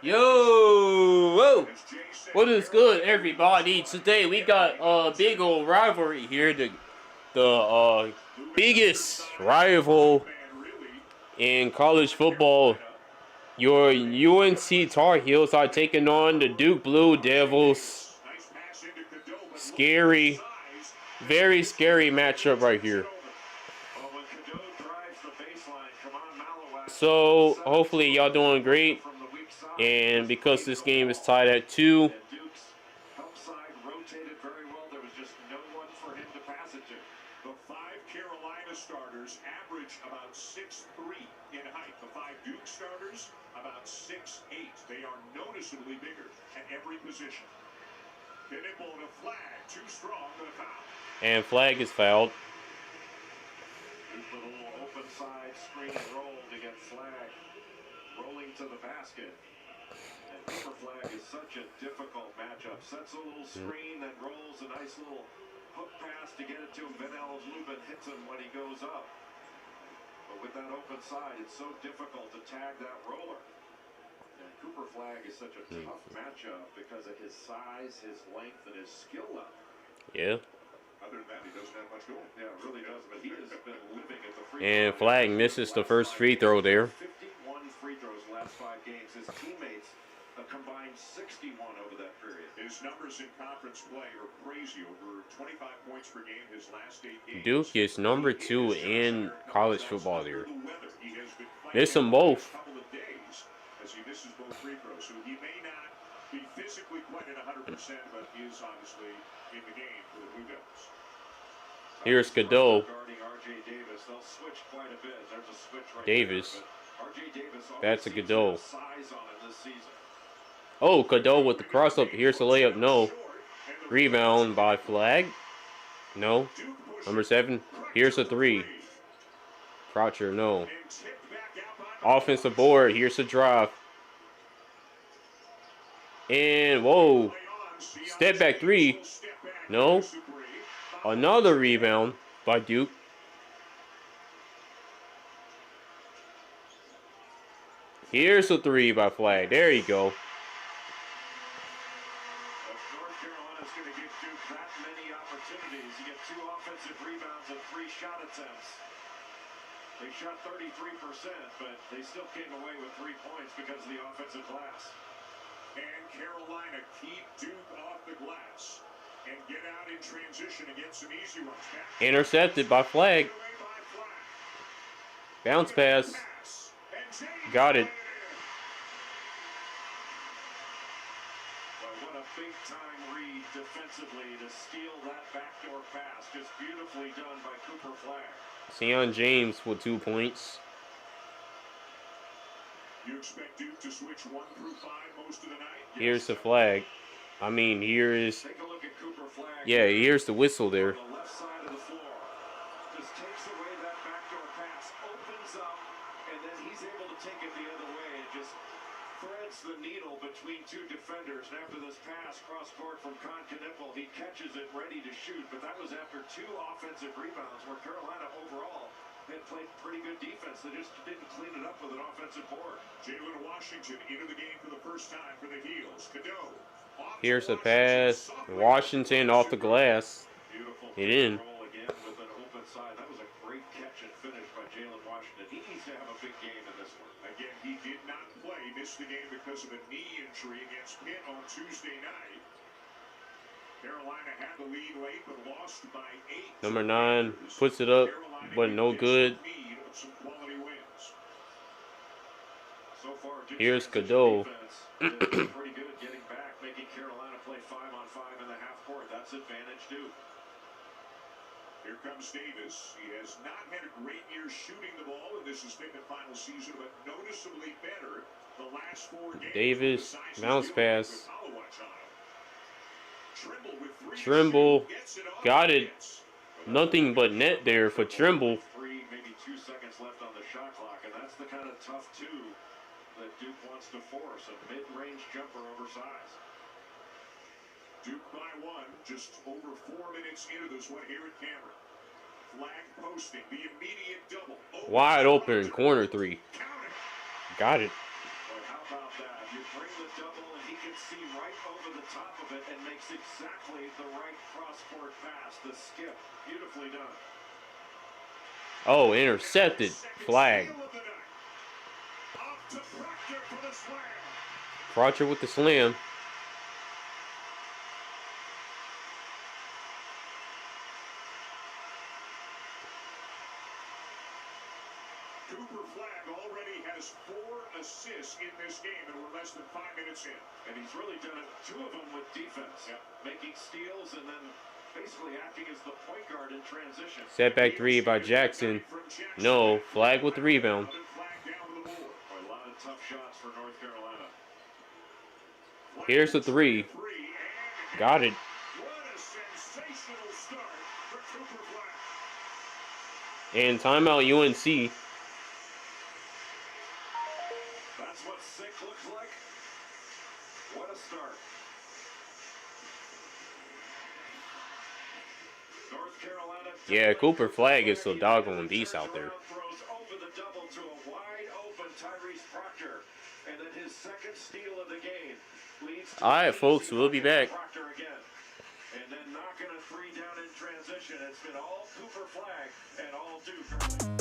Yo, whoa. What is good, everybody? Today we got a big old rivalry here. The biggest rival in college football. Your UNC Tar Heels are taking on the Duke Blue Devils. Scary, very scary matchup right here. So hopefully y'all doing great. And because this game is tied at 2, rotated very well. There was just no one for him to pass it to. The 5 Carolina starters average about 6'3" in height. The 5 Duke starters about 6'8". They are noticeably bigger at every position. Hit it on a flag, too strong to foul. And flag is fouled. Here's the little open side screen roll to get flag rolling to the basket. And Cooper flag is such a difficult matchup. Sets a little screen, then rolls a nice little hook pass to get it to him. Vanell Lubin hits him when he goes up. But with that open side, it's so difficult to tag that roller. And Cooper flag is such a tough matchup because of his size, his length, and his skill level. Yeah. Other than that, he doesn't have much goal. Yeah, it really does. But he has been living at the free throw. And flag misses the first free throw there. 51 free throws the last 5 games. His teammates a combined 61 over that period. His numbers in conference play are crazy. Over 25 points per game his last 8 games. Duke is number 2 in college football there. Miss them both. As he misses both free throws, so he may not be physically quite at 100%, but he is obviously in the game for the Blue Devils. Here's Cadeau. Davis. They'll switch quite a bit. There's a switch right Davis. There, that's a Cadeau. Size on him this season. Oh, Cadeau with the cross up. Here's the layup. No. Rebound by flag. No. Number 7. Here's a 3. Croucher. No. Offensive board. Here's a drive. And whoa. Step back 3. No. Another rebound by Duke. Here's a 3 by flag. There you go. North Carolina's going to give Duke that many opportunities. You get 2 offensive rebounds and 3 shot attempts. They shot 33%, but they still came away with 3 points because of the offensive glass. And Carolina keep Duke off the glass and get out in transition against some easy ones. Intercepted by flag. Bounce pass. Got it. What a big-time read defensively to steal that backdoor pass. Just beautifully done by Cooper Flag. Sion James with 2 points. You expect Duke to switch 1 through 5 most of the night? Here's the flag. I mean, here is... Take a look at Cooper Flag. Yeah, here's the whistle there. On the left side of the floor. Just takes away that backdoor pass. Opens up, and then he's able to take it the other way. And just threads the needle between 2 defenders. And after this pass, cross-court from Knipple, he catches it ready to shoot. But that was after 2 offensive rebounds where Carolina overall had played pretty good defense. They just didn't clean it up with an offensive board. Jalen Washington into the game for the first time for the Heels. Cadeau. Here's a pass. Washington off the glass. Beautiful. It in. Roll again with an open side. That was a great catch and finish by Jalen Washington. He needs to have a big game in this one. Again, he did not play. Missed the game because of a knee injury against Pitt on Tuesday night. Carolina had the lead late, but lost by 8. Number 9 puts it up, but no good. So far, here's Cadeau. pretty good getting back, making Carolina play 5-on-5 in the half court. That's advantage Duke. Here comes Davis. He has not had a great year shooting the ball, and this has been the final season, but noticeably better the last 4 games. Davis, bounce pass. Trimble got it. Nothing but net there for Trimble. 3, maybe 2 seconds left on the shot clock, and that's the kind of tough 2 that Duke wants to force. A mid-range jumper oversized. Duke by 1, just over 4 minutes into this one here at Cameron. Flag posting, the immediate double. Wide open, corner 3. Got it. But how about that? You bring pass, the skip, beautifully done. Oh, intercepted. Flag. Off to Proctor for the slam. Proctor with the slam. Cooper Flag already has 4 assists in this game, and we're less than 5 minutes in. And he's really done it, 2 of them with defense. Yep. Making steals and then basically acting as the point guard in transition. Setback 3 by Jackson. No, Flag with the rebound. A lot of tough shots for North Carolina. Here's the 3. Got it. What a sensational start for Cooper Flag. And timeout UNC. That's what sick looks like. What a start. North Carolina. Yeah, Cooper Flag is so doggone beast out there. Throws over the double to a wide open Tyrese Proctor. And then his second steal of the game leads to Alright, folks, we'll be back. Proctor again. And then knocking a 3 down in transition. It's been all Cooper Flag and all Duke early.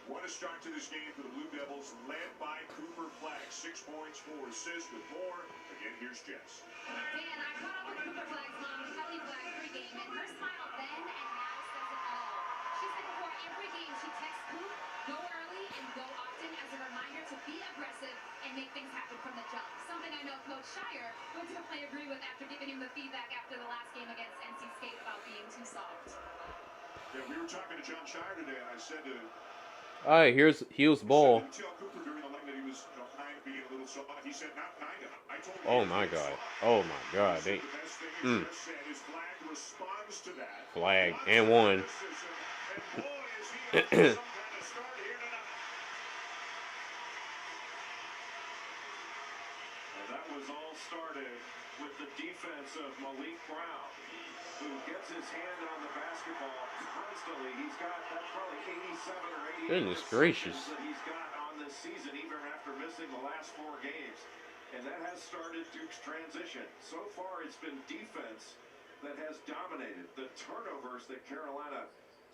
What a start to this game for the Blue Devils, led by Cooper Flag. 6 points, 4 assists with more. Again, here's Jess. Dan, I caught up with Cooper Flag's mom, Kelly Flag, pregame, and her smile then and now says it all. She said before every game she texts Coop, go early and go often as a reminder to be aggressive and make things happen from the jump. Something I know Coach Shire would definitely agree with after giving him the feedback after the last game against NC State about being too soft. Yeah, we were talking to John Shire today, and I said to All right, here's Hughes' ball. tell Cooper during the leg that he was kind of being a little soft. He said, not kind of. I told him Oh my God! Oh my God! They the best thing he just said is Flag responds to that. flag and one. And boy, is he up to some kind of start here tonight. And that was all started with Goodness gracious. that he's got on this season, even after missing the last 4 games. And that has started Duke's transition. So far, it's been defense that has dominated. The turnovers that Carolina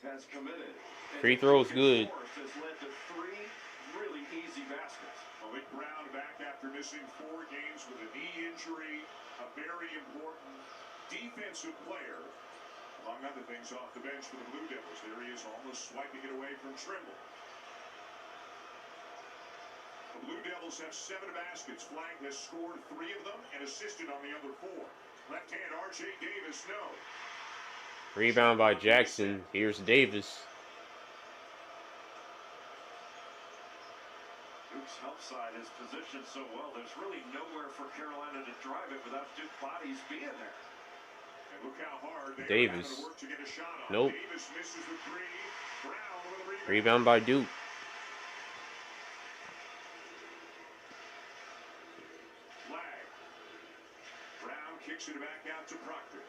has committed. Free throws good. Has led to 3 really easy baskets. Malik Brown back after missing 4 games with a knee injury. A very important defensive player, among other things, off the bench for the Blue Devils. There he is, almost swiping it away from Trimble. The Blue Devils have 7 baskets. Flag has scored 3 of them and assisted on the other 4. Left hand, R.J. Davis, no. Rebound by Jackson. Here's Davis. Duke's help side is positioned so well. There's really nowhere for Carolina to drive it without Duke bodies being there. And look how hard they Davis. are having to work to get a shot on. Nope. Davis misses the 3. Brown with a Rebound by Duke. Flag. Brown kicks it back out to Proctor.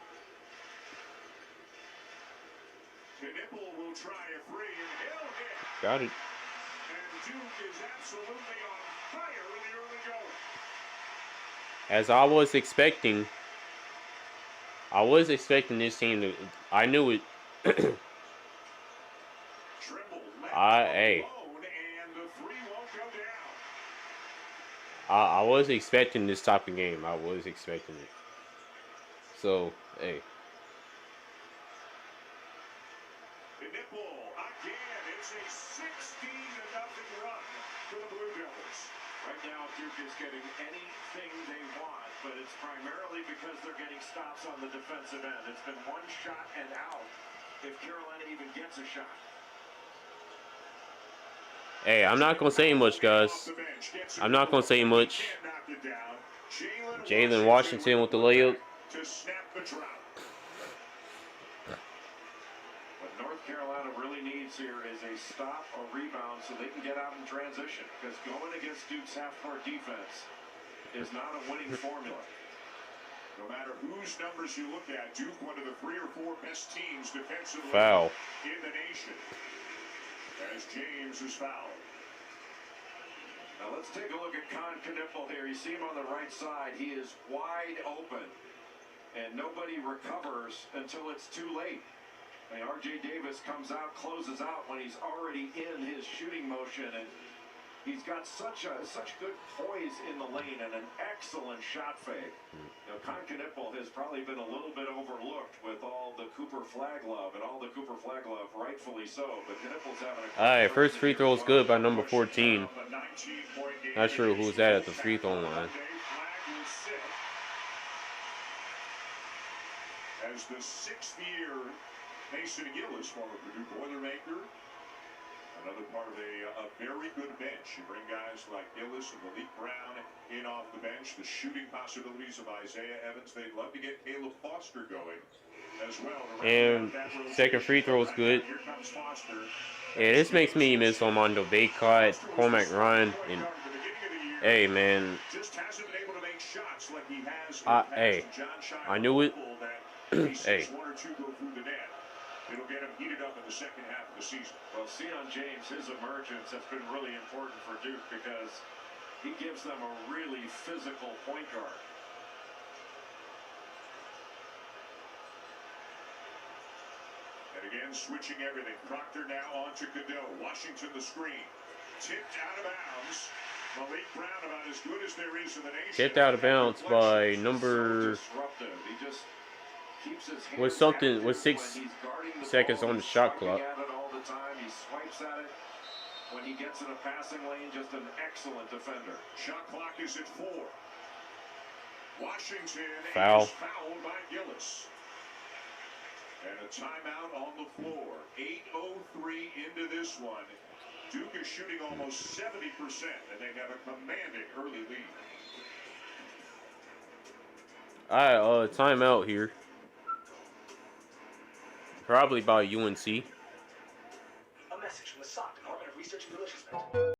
Knipple will try a 3 and he'll hit. Got it. And Duke is absolutely on fire in the early going. As I was expecting this team to. I knew it. Trimble Hey. alone and the 3 won't go down. I was expecting this type of game. I was expecting it. So, hey. Nipple again. It's a 16-0 run for the Blue Devils. Right now, Duke is getting anything they want, but it's primarily because they're getting stops on the defensive end. It's been 1 shot and out if Carolina even gets a shot. Hey, I'm not going to say much, guys. I'm not going to say much. Jalen Washington with the layup. To snap the drought. What North Carolina really needs here is a stop or rebound so they can get out in transition, because going against Duke's half-court defense is not a winning formula. No matter whose numbers you look at, Duke, one of the 3 or 4 best teams defensively Foul. in the nation. As James is fouled. Now let's take a look at Knipple here. You see him on the right side. He is wide open, and nobody recovers until it's too late. I mean, R.J. Davis comes out, closes out when he's already in his shooting motion, and he's got such good poise in the lane and an excellent shot fake. You know, Knipple has probably been a little bit overlooked with all the Cooper flag love, and all the Cooper flag love, rightfully so. But Knipple's having a Alright, first free throw is good by number 14. Not sure who's that at the free throw line. As the 6th year, Mason Gillis, former Purdue Boilermaker, another part of a very good bench. You bring guys like Gillis and Malik Brown in off the bench. The shooting possibilities of Isaiah Evans. They'd love to get Caleb Foster going as well. And second free throw is good. Here comes Foster. Yeah, this makes me miss Armando Bacot, Cormac Ryan, and hey, man. Just hasn't been able to make shots like he has. Hey, I knew it. Hey. 1 or 2 go through the net. It'll get him heated up in the second half of the season. Well, Sion James, his emergence has been really important for Duke because he gives them a really physical point guard. And again, switching everything. Proctor now on to Cadeau. Washington the screen. Tipped out of bounds. Malik Brown about as good as there is in the nation. Tipped out of bounds by number. With 6 seconds on the shot clock. He swipes at it when he gets in a passing lane. Just an excellent defender. Shot clock is at 4. Washington Foul. is fouled by Gillis. And a timeout on the floor. 8:03 into this one. Duke is shooting almost 70%, and they have a commanding early lead. Alright, timeout here. Probably by UNC. A message from the SOC Department of Research and Militiamen.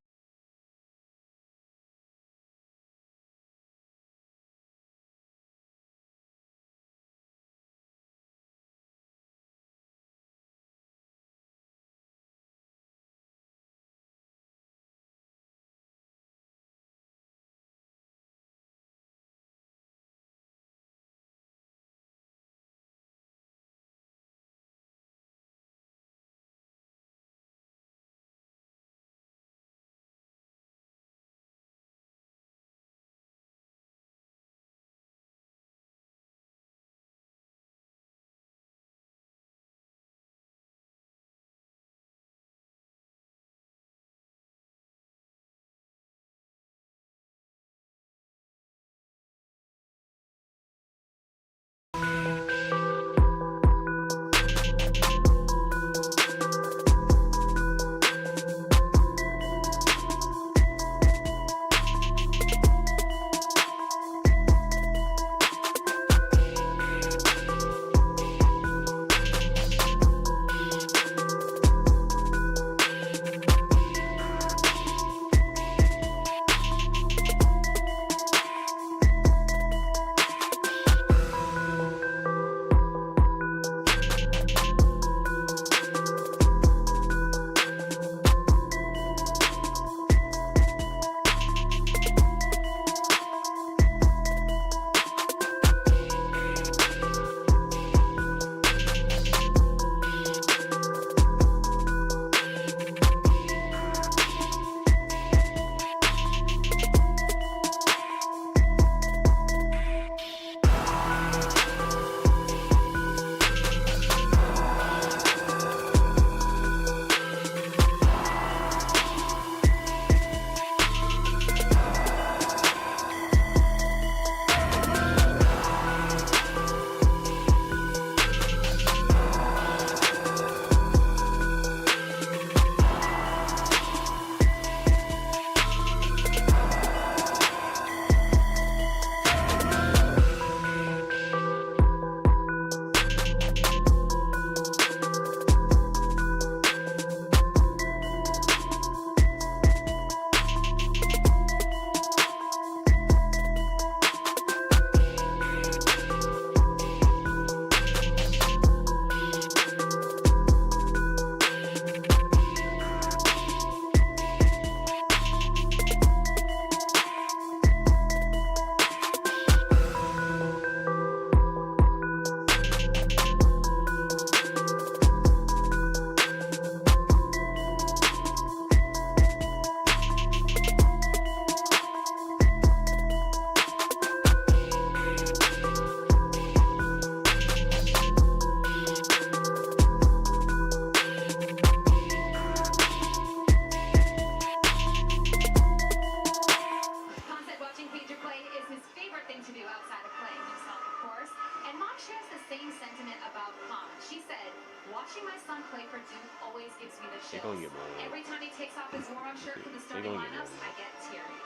Every time he takes off his warm-up shirt for the starting gonna get lineups, I get teary.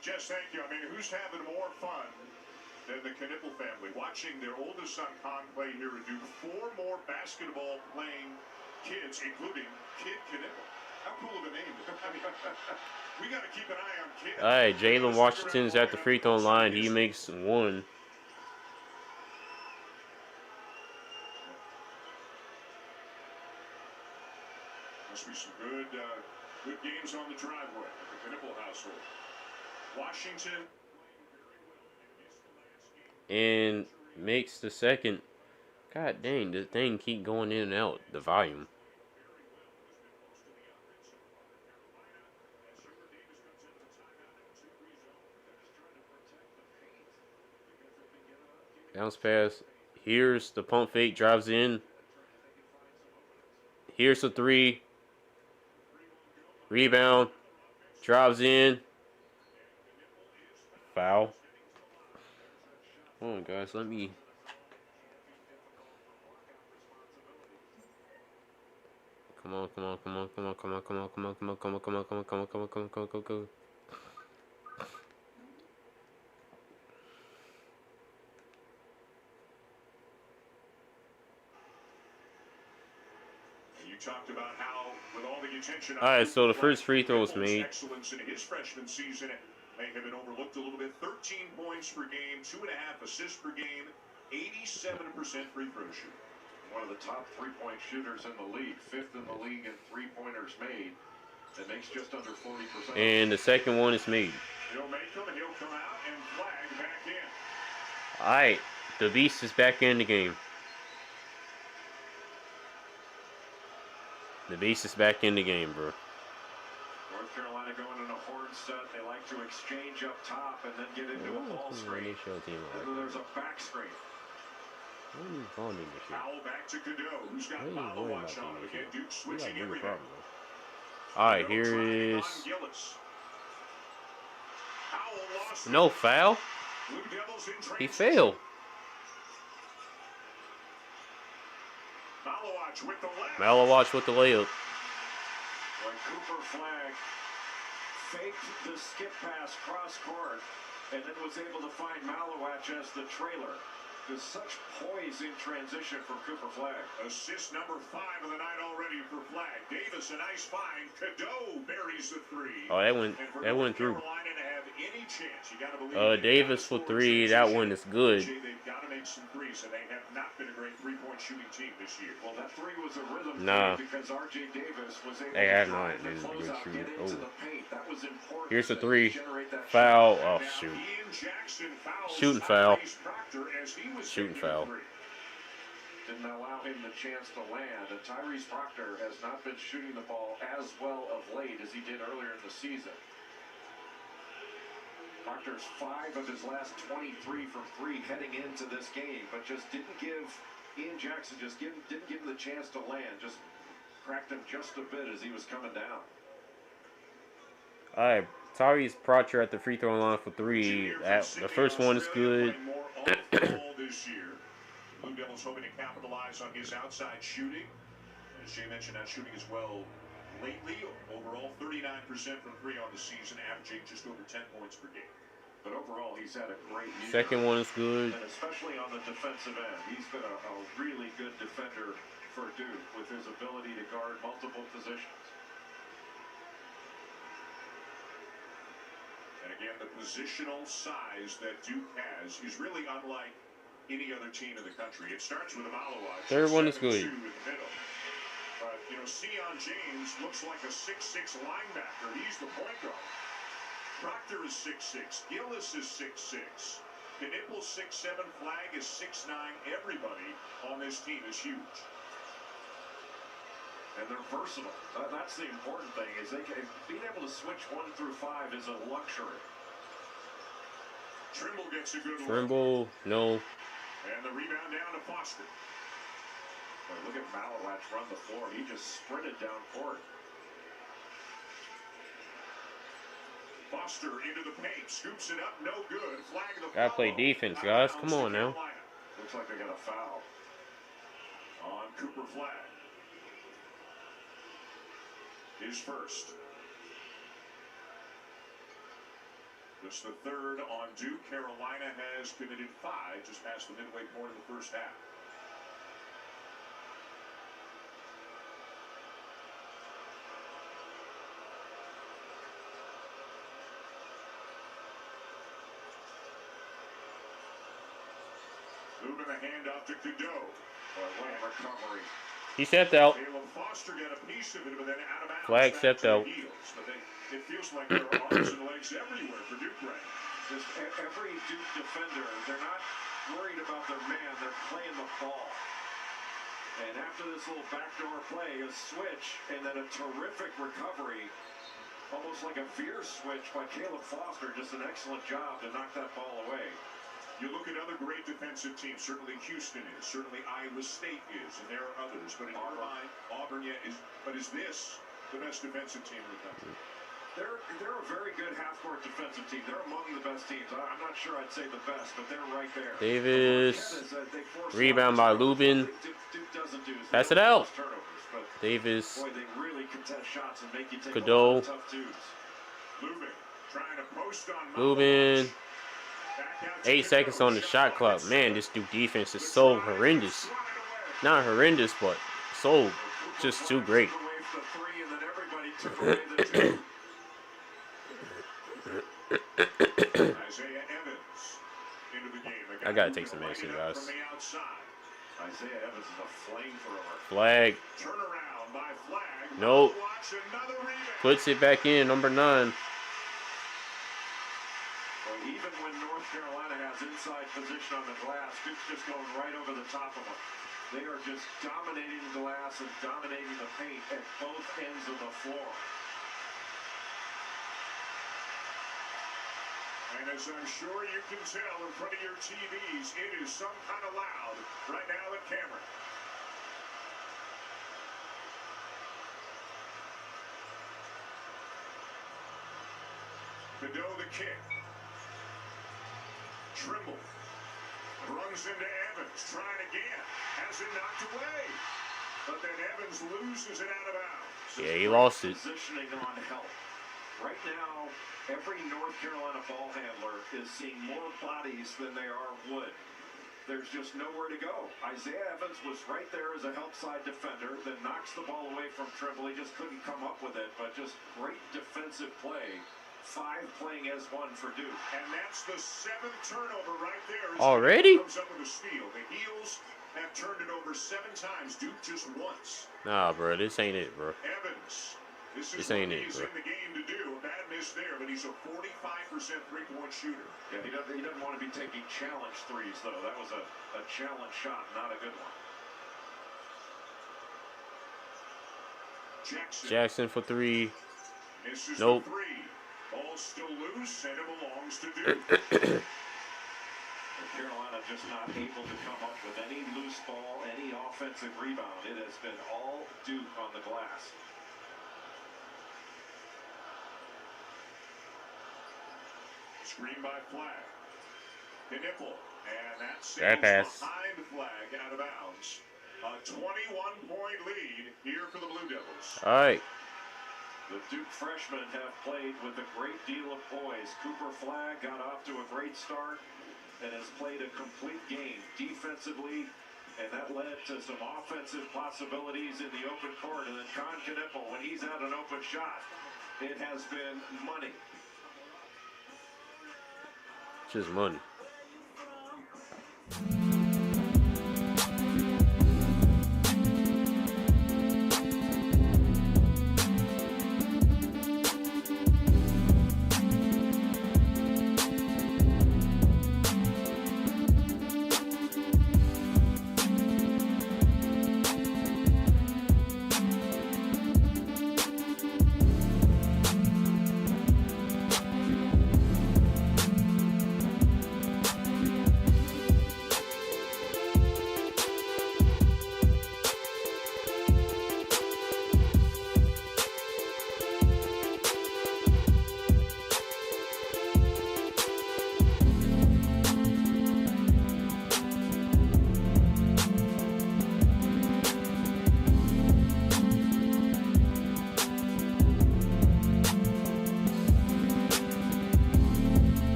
Jess, thank you. I mean, who's having more fun than the Knipple family? Watching their oldest son, Con, play here and do 4 more basketball-playing kids, including Kid Knipple. How cool of a name. I mean, we got to keep an eye on kids. All right, Jalen Washington's at the free throw line. He makes one. Must be some good games on the driveway at the Knipple household. Washington. And makes the second. God dang, the thing keep going in and out, the volume. Bounce pass. Here's the pump fake, drives in. Here's the 3. Rebound. Drives in. Foul. Hold on, guys. Let me. Come on, come on, come on, come on, come on, come on, come on, come on, come on, come on, come on, come on, come on, come on, come on, come on, come on. You talked about how, with all the attention. All right, so the first free throw was made. Excellence in his freshman season may have been overlooked a little bit. 13 points per game, 2.5 assists per game, 87% free throw shooting. One of the top three-point shooters in the league, 5th in the league in three-pointers made. That makes just under 40%. And the second one is made. He'll make them and he'll come out and flag back in. All right, the Beast is back in the game. The Beast is back in the game, bro. North Carolina going in a horn set. They like to exchange up top and then get into a ball screen. And then there's a back screen. Foul back to Cadeau, who's got Malo watch on him. Again, Duke switching everything. All right, here is no foul. He failed. Malawatch with the layup. When Cooper Flag faked the skip pass cross court and then was able to find Malawatch as the trailer. There's such poise in transition for Cooper Flag. Assist number 5 of the night already for Flag. Davis a nice find. Cadeau buries the 3. Oh, that went through. Carolina to have any chance, you gotta believe Davis for 3. That one is good. They've got to make some threes, and they have not been a great three-point shooting team this year. Well, that 3 was a rhythm because R.J. Davis was able they have to not. drive the closeout, get into the paint. That was important. Here's the 3. Foul. Oh, shoot. Shooting foul. Shooting foul. Didn't allow him the chance to land. And Tyrese Proctor has not been shooting the ball as well of late as he did earlier in the season. Proctor's 5 of his last 23 from 3 heading into this game, but just didn't give Ian Jackson didn't give him the chance to land. Just cracked him just a bit as he was coming down. All right, Tyrese Proctor at the free throw line for 3. The first one is good. This year, Blue Devils hoping to capitalize on his outside shooting. As Jay mentioned, that shooting as well lately. Overall, 39% from 3 on the season, averaging just over 10 points per game. But overall, he's had a great year. Second one is good. And especially on the defensive end, he's been a really good defender for Duke with his ability to guard multiple positions. And again, the positional size that Duke has is really unlike any other team in the country. It starts with a Malawatch. Third one is good. In the middle. But, you know, Sion James looks like a 6'6" linebacker. He's the point guard. Proctor is 6'6". Gillis is 6'6". Knipple 6'7". Flag is 6'9". Everybody on this team is huge. And they're versatile. That's the important thing, is being able to switch 1 through 5 is a luxury. Trimble gets a good Trimble, no. And the rebound down to Foster. Boy, look at Malawatch run the floor. He just sprinted down court. Foster into the paint, scoops it up, no good. Flag the Gotta play defense, guys. Come on now. Looks like they got a foul on Cooper Flag. his first. Just the third on Duke. Carolina has committed 5 just past the midway point of the first half. Moving the handoff to Cadeau. What a recovery. He stepped out. Caleb Foster got a piece of it, but then out of bounds. Flag stepped out. But it feels like there are arms and legs everywhere for Duke right now. Just every Duke defender, they're not worried about their man, they're playing the ball. And after this little backdoor play, a switch, and then a terrific recovery, almost like a veer switch by Caleb Foster. Just an excellent job to knock that ball away. You look at other great defensive teams. Certainly Houston is. Certainly Iowa State is. And there are others. But in our mind, Auburn yet is. But is this the best defensive team in the country? They're a very good half-court defensive team. They're among the best teams. I'm not sure I'd say the best, but they're right there. Davis. Rebound by Lubin. Pass it out. Davis. Boy, they really contest shots and make you take Cadeau. tough twos. Lubin trying to post on Lubin. 8 seconds on the shot clock. Man, this Duke defense is so horrendous. Not horrendous, but so just too great. I gotta take some action, guys. Isaiah Evans is a flamethrower. Flag. Nope. Puts it back in, number 9. Well, even when North Carolina has inside position on the glass, Duke's just going right over the top of them. They are just dominating the glass and dominating the paint at both ends of the floor. And as I'm sure you can tell in front of your TVs, it is some kind of loud right now at Cameron. Cadeau the kick. Trimble runs into Evans, trying again, has it knocked away, but then Evans loses it out of bounds. Yeah, he lost it. Positioning on help. Right now, every North Carolina ball handler is seeing more bodies than they are wood. There's just nowhere to go. Isaiah Evans was right there as a help side defender, then knocks the ball away from Trimble. He just couldn't come up with it, but just great defensive play. 5 playing as 1 for Duke. And that's the 7th turnover right there. Already? Comes up with a steal. The Heels have turned it over 7 times. Duke just once. Nah, bro, this ain't it, bro. Evans. This ain't what it, he's bro. in the game to do. A bad miss there, but he's a 45% three-point shooter. Yeah, he doesn't want to be taking challenge threes, though. That was a challenge shot, not a good one. Jackson for 3. Misses Nope. the 3. Ball still loose, and it belongs to Duke. Carolina just not able to come up with any loose ball, any offensive rebound. It has been all Duke on the glass. Screen by Flag. Knipple, and that's That pass. behind Flag out of bounds. A 21-point lead here for the Blue Devils. All right. The Duke freshmen have played with a great deal of poise. Cooper Flag got off to a great start and has played a complete game defensively, and that led to some offensive possibilities in the open court. And then Con Knipple, when he's had an open shot, it has been money. Just money.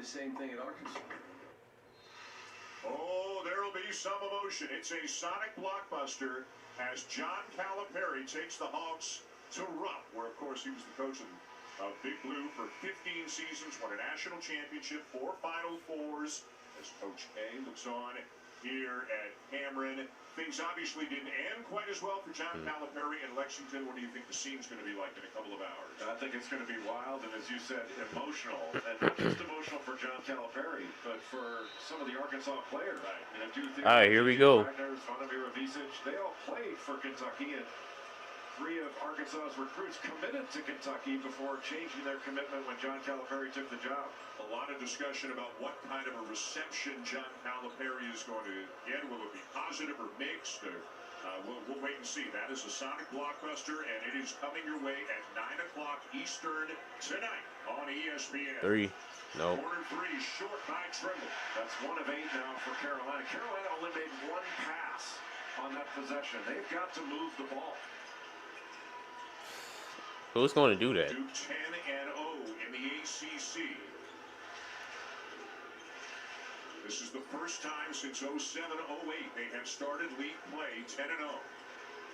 the same thing at Arkansas. Oh, there'll be some emotion. It's a Sonic blockbuster as John Calipari takes the Hawks to Rupp, where, of course, he was the coach of Big Blue for 15 seasons, won a national championship, 4 Final Fours, as Coach K looks on here at Cameron. Things obviously didn't end quite as well for John Calipari in Lexington. What do you think the scene's going to be like in a couple of hours? I think it's going to be wild, and as you said, emotional. And not just emotional for John Calipari, but for some of the Arkansas players. Right. And I do think All right, here we go. Vanamir Ivisic, they all played for Kentucky, and 3 of Arkansas's recruits committed to Kentucky before changing their commitment when John Calipari took the job. A lot of discussion about what kind of a reception John Calipari is going to get. Will it be positive or mixed? We'll wait and see. That is a Sonic blockbuster, and it is coming your way at 9 o'clock Eastern tonight on ESPN. 3. No. Corner 3, short by Trimble. That's 1 of 8 now for Carolina. Carolina only made 1 pass on that possession. They've got to move the ball. Who's going to do that? Duke 10-0 in the ACC. This is the first time since 07-08 they have started league play 10-0.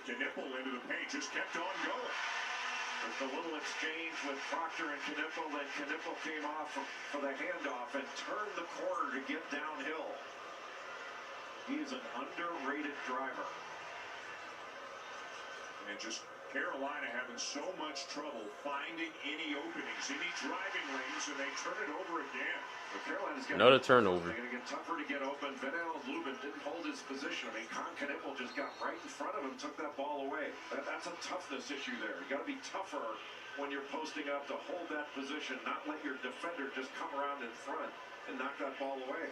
Knipple into the paint, just kept on going. With the little exchange with Proctor and Knipple, then Knipple came off for the handoff and turned the corner to get downhill. He is an underrated driver. And just Carolina having so much trouble finding any openings, any driving lanes, and they turn it over again. But Carolina's got Another turnover. They're going to get tougher to get open. Vanel Lubin didn't hold his position. I mean, Knipple just got right in front of him, took that ball away. That's a toughness issue there. You got to be tougher when you're posting up to hold that position, not let your defender just come around in front and knock that ball away.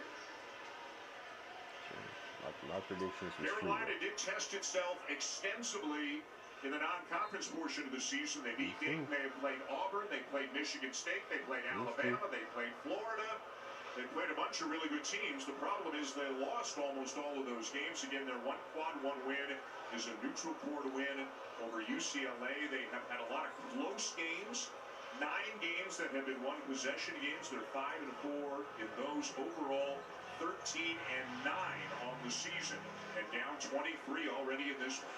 My predictions was true. Carolina did test itself extensively in the non-conference portion of the season. They beat Dayton, they have played Auburn, they played Michigan State, they played Alabama, they played Florida. They played a bunch of really good teams. The problem is they lost almost all of those games. Again, their quad one win is a neutral court win over UCLA. They have had a lot of close games. 9 games that have been one possession games. They're 5-4 in those overall. 13-9 on the season, and down 23 already in this one.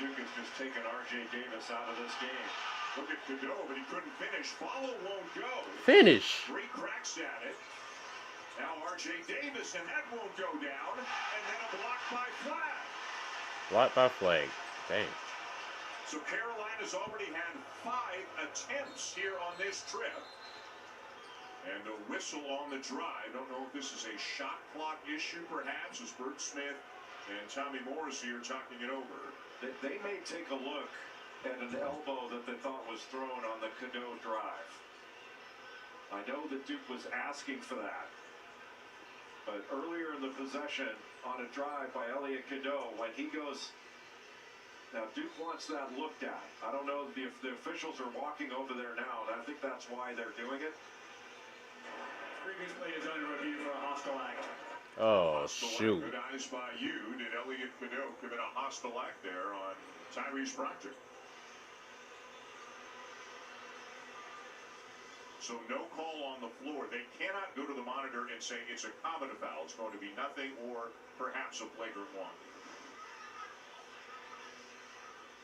Duke has just taken R.J. Davis out of this game. Look at Cadeau, but he couldn't finish. Follow won't go. Finish. 3 cracks at it. Now R.J. Davis, and that won't go down. And then a block by Flag. Blocked by Flag. Dang. So Carolina's already had 5 attempts here on this trip. And a whistle on the drive. Don't know if this is a shot clock issue, perhaps, as Bert Smith and Tommy Morris here talking it over. They may take a look at an elbow that they thought was thrown on the Cadeau drive. I know that Duke was asking for that. But earlier in the possession on a drive by Elliot Cadeau, when he goes... Now, Duke wants that looked at. I don't know if the officials are walking over there now, and I think that's why they're doing it. Previous play is under review for a hostile act. Oh, Hostile shoot. act, good eyes by you. Did Elliot Cadeau commit a hostile act there on Tyrese Proctor? So no call on the floor. They cannot go to the monitor and say it's a common foul. It's going to be nothing or perhaps a flagrant one.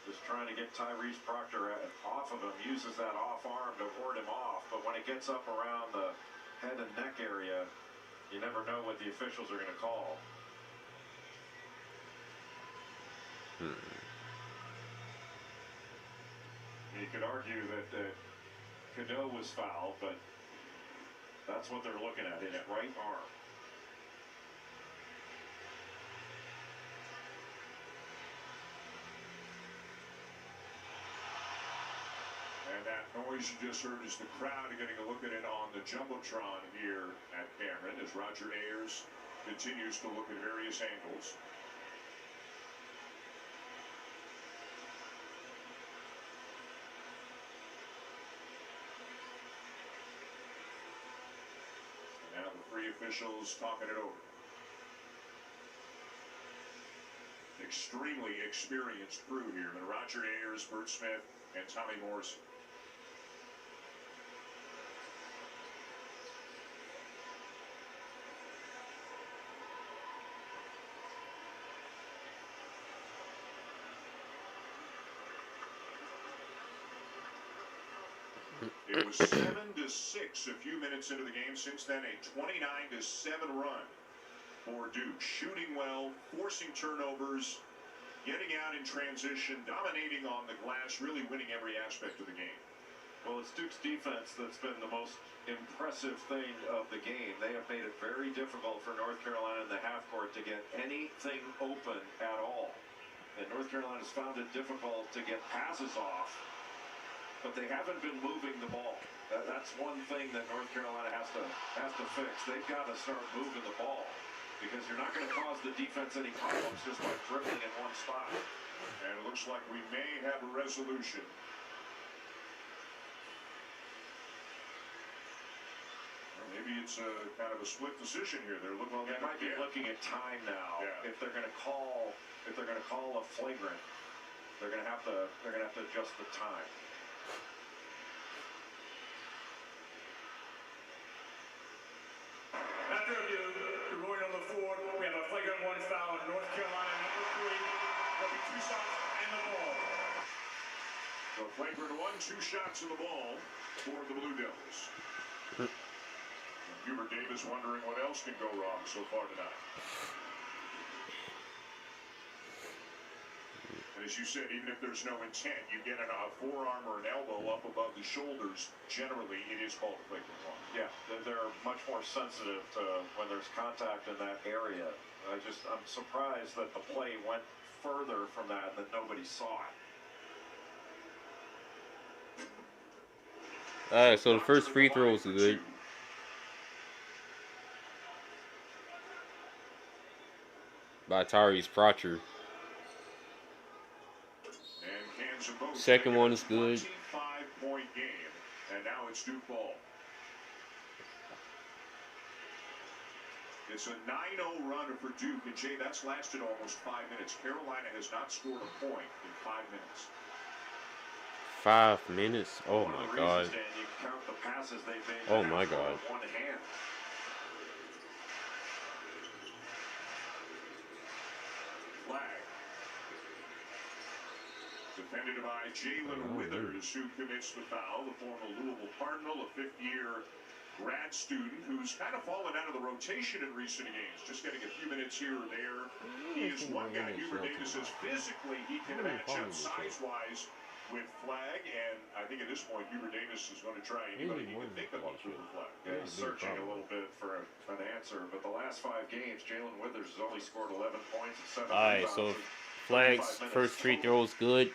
Just trying to get Tyrese Proctor off of him. Uses that off arm to ward him off. But when it gets up around the head and neck area, you never know what the officials are going to call. You could argue that Cadeau was fouled, but that's what they're looking at, his right arm. And that noise you just heard is the crowd getting a look at it on the Jumbotron here at Cameron as Roger Ayers continues to look at various angles. And now the 3 officials talking it over. Extremely experienced crew here. And Roger Ayers, Bert Smith, and Tommy Morrison. It was 7-6 a few minutes into the game. Since then, a 29-7 run for Duke. Shooting well, forcing turnovers, getting out in transition, dominating on the glass, really winning every aspect of the game. Well, it's Duke's defense that's been the most impressive thing of the game. They have made it very difficult for North Carolina in the half court to get anything open at all. And North Carolina's found it difficult to get passes off, but they haven't been moving the ball. That's one thing that North Carolina has to fix. They've got to start moving the ball, because you're not going to cause the defense any problems just by dribbling in one spot. And it looks like we may have a resolution. Maybe it's kind of a split decision here. They're looking. Well, they might be looking at time now. Yeah. If they're going to call a flagrant, they're going to have to adjust the time. After review, the ruling on the floor, we have a flagrant one foul on North Carolina, number 3. There'll be 2 shots and the ball. So flagrant one, 2 shots in the ball for the Blue Devils. Hubert Davis wondering what else can go wrong so far tonight. And as you said, even if there's no intent, you get a forearm or an elbow up above the shoulders, generally it is called a flagrant one. Yeah, they're much more sensitive to when there's contact in that area. I'm surprised that the play went further from that and that nobody saw it. Alright, so the first free throw was good. By Tyrese Proctor. Second one is good. 25-point game, and now it's Duke ball. It's a 9-0 run for Duke, and Jay, that's lasted almost 5 minutes. Carolina has not scored a point in 5 minutes. 5 minutes? Oh my God. Dan, you count the passes they've made. Oh my God. With one hand. Flag. Defended by Jalen Withers, who commits the foul. The former Louisville Cardinal, a 5th-year grad student who's kind of fallen out of the rotation in recent games, just getting a few minutes here or there. He is one guy, Hubert Davis says physically he can match up size-wise with Flag, and I think at this point Hubert Davis is going to try anybody he can think of on Super Flag. Yeah, he's searching a little bit for an answer, but the last 5 games, Jalen Withers has only scored 11 points and 7 Alright, rebounds. so in Flag's 25 minutes. first free throw is good.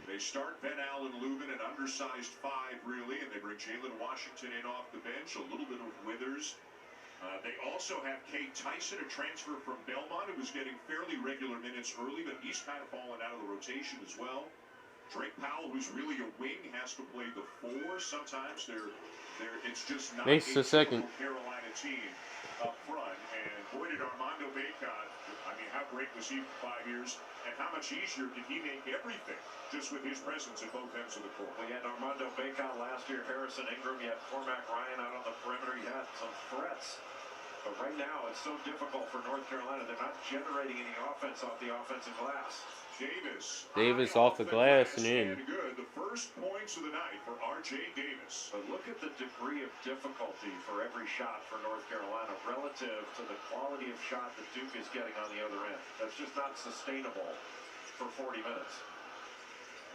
They start Ben Allen Lubin, an undersized 5 really, and they bring Jalen Washington in off the bench, a little bit of Withers. They also have Kate Tyson, a transfer from Belmont, who was getting fairly regular minutes early, but he's kind of fallen out of the rotation as well. Drake Powell, who's really a wing, has to play the 4. Sometimes it's just not Makes the second. Carolina team up front. And boy, did Armando Bacot, I mean, how great was he for 5 years? And how much easier did he make everything just with his presence at both ends of the court? We had Armando Bacot last year, Harrison Ingram, you had Cormac Ryan out on the perimeter, you had some threats. But right now, it's so difficult for North Carolina. They're not generating any offense off the offensive glass. Davis off the glass and in. Good. The first points of the night for R.J. Davis. But look at the degree of difficulty for every shot for North Carolina relative to the quality of shot that Duke is getting on the other end. That's just not sustainable for 40 minutes.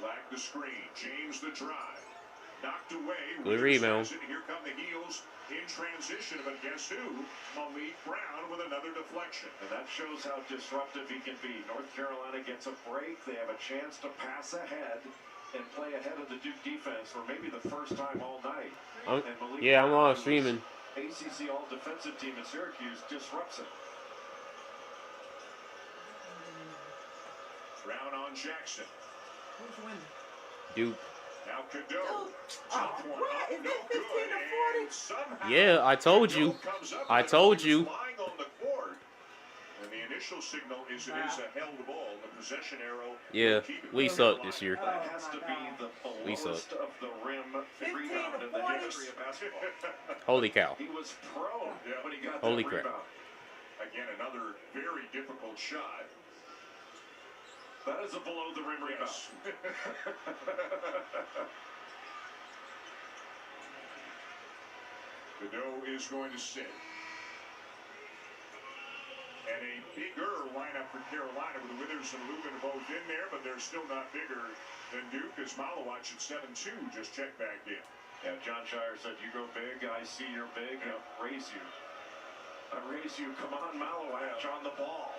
Lack the screen. James the drive. Knocked away. Good rebound. Here come the heels in transition, but guess who? Malik Brown with another deflection. And that shows how disruptive he can be. North Carolina gets a break. They have a chance to pass ahead and play ahead of the Duke defense for maybe the first time all night. I'm on streaming. ACC all-defensive team in Syracuse disrupts it. Brown on Jackson. Who's winning? Duke. Now Cadeau. Oh, what? Is that 15 to 40? Yeah, I told you. I told you. On the court. And the initial signal is it is a held ball. The possession arrow. Yeah, we suck this year. That has to be the We suck. lowest of the rim 15 rebound to in the 40. history of basketball. Holy cow. He was prone when he got Holy that crap. rebound. Again, another very difficult shot. That is a below the rim rebound. Cadeau is going to sit. And a bigger lineup for Carolina with Withers and Lubin both in there, but they're still not bigger than Duke as Malawach at 7'2" just checked back in. Yeah, John Shire said, you go big, I see you're big, and raise you. I raise you, come on, Malawach on the ball.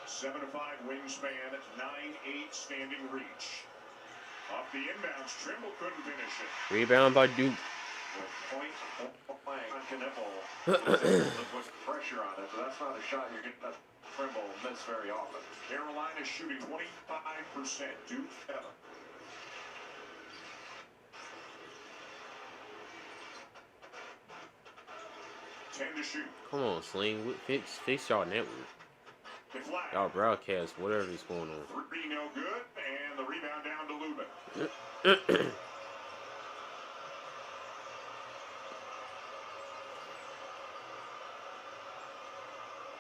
7'5" wingspan, 9'8" standing reach. Off the inbounds, Trimble couldn't finish it. Rebound by Duke. With point blank on Knipple, to put pressure on it, but that's not a shot you're getting that Trimble miss very often. Carolina shooting 25%, Duke 7. To shoot. Come on, Sling. Fix y'all network. Y'all broadcast, whatever is going on. 3 no good, and the rebound down to Lubin.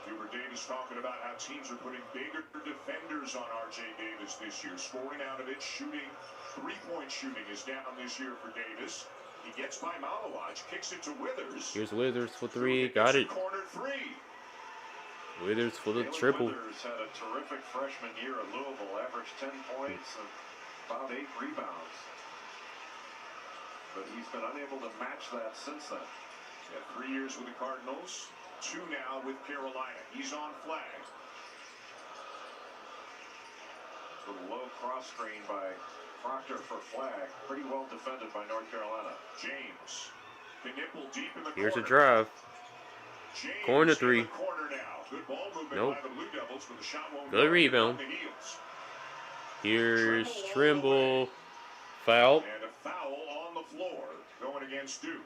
Hubert Davis talking about how teams are putting bigger defenders on R.J. Davis this year. Scoring out of it, shooting, three-point shooting is down this year for Davis. He gets by Malawach, kicks it to Withers. Here's Withers for 3, got it. Corner 3. Withers for the Taylor triple. Withers had a terrific freshman year at Louisville, averaged 10 points and about 8 rebounds. But he's been unable to match that since then. Yeah, 3 years with the Cardinals, 2 now with Carolina. He's on flag. Sort of low cross screen by Proctor for flag. Pretty well defended by North Carolina. James. The nipple deep in the Here's corner. a drive. James Corner in 3. the corner now. Good ball movement Nope. by the Blue Devils, but the shot won't Good go. rebound. On the heels. Here's Trimble. Foul. And a foul on the floor going against Duke.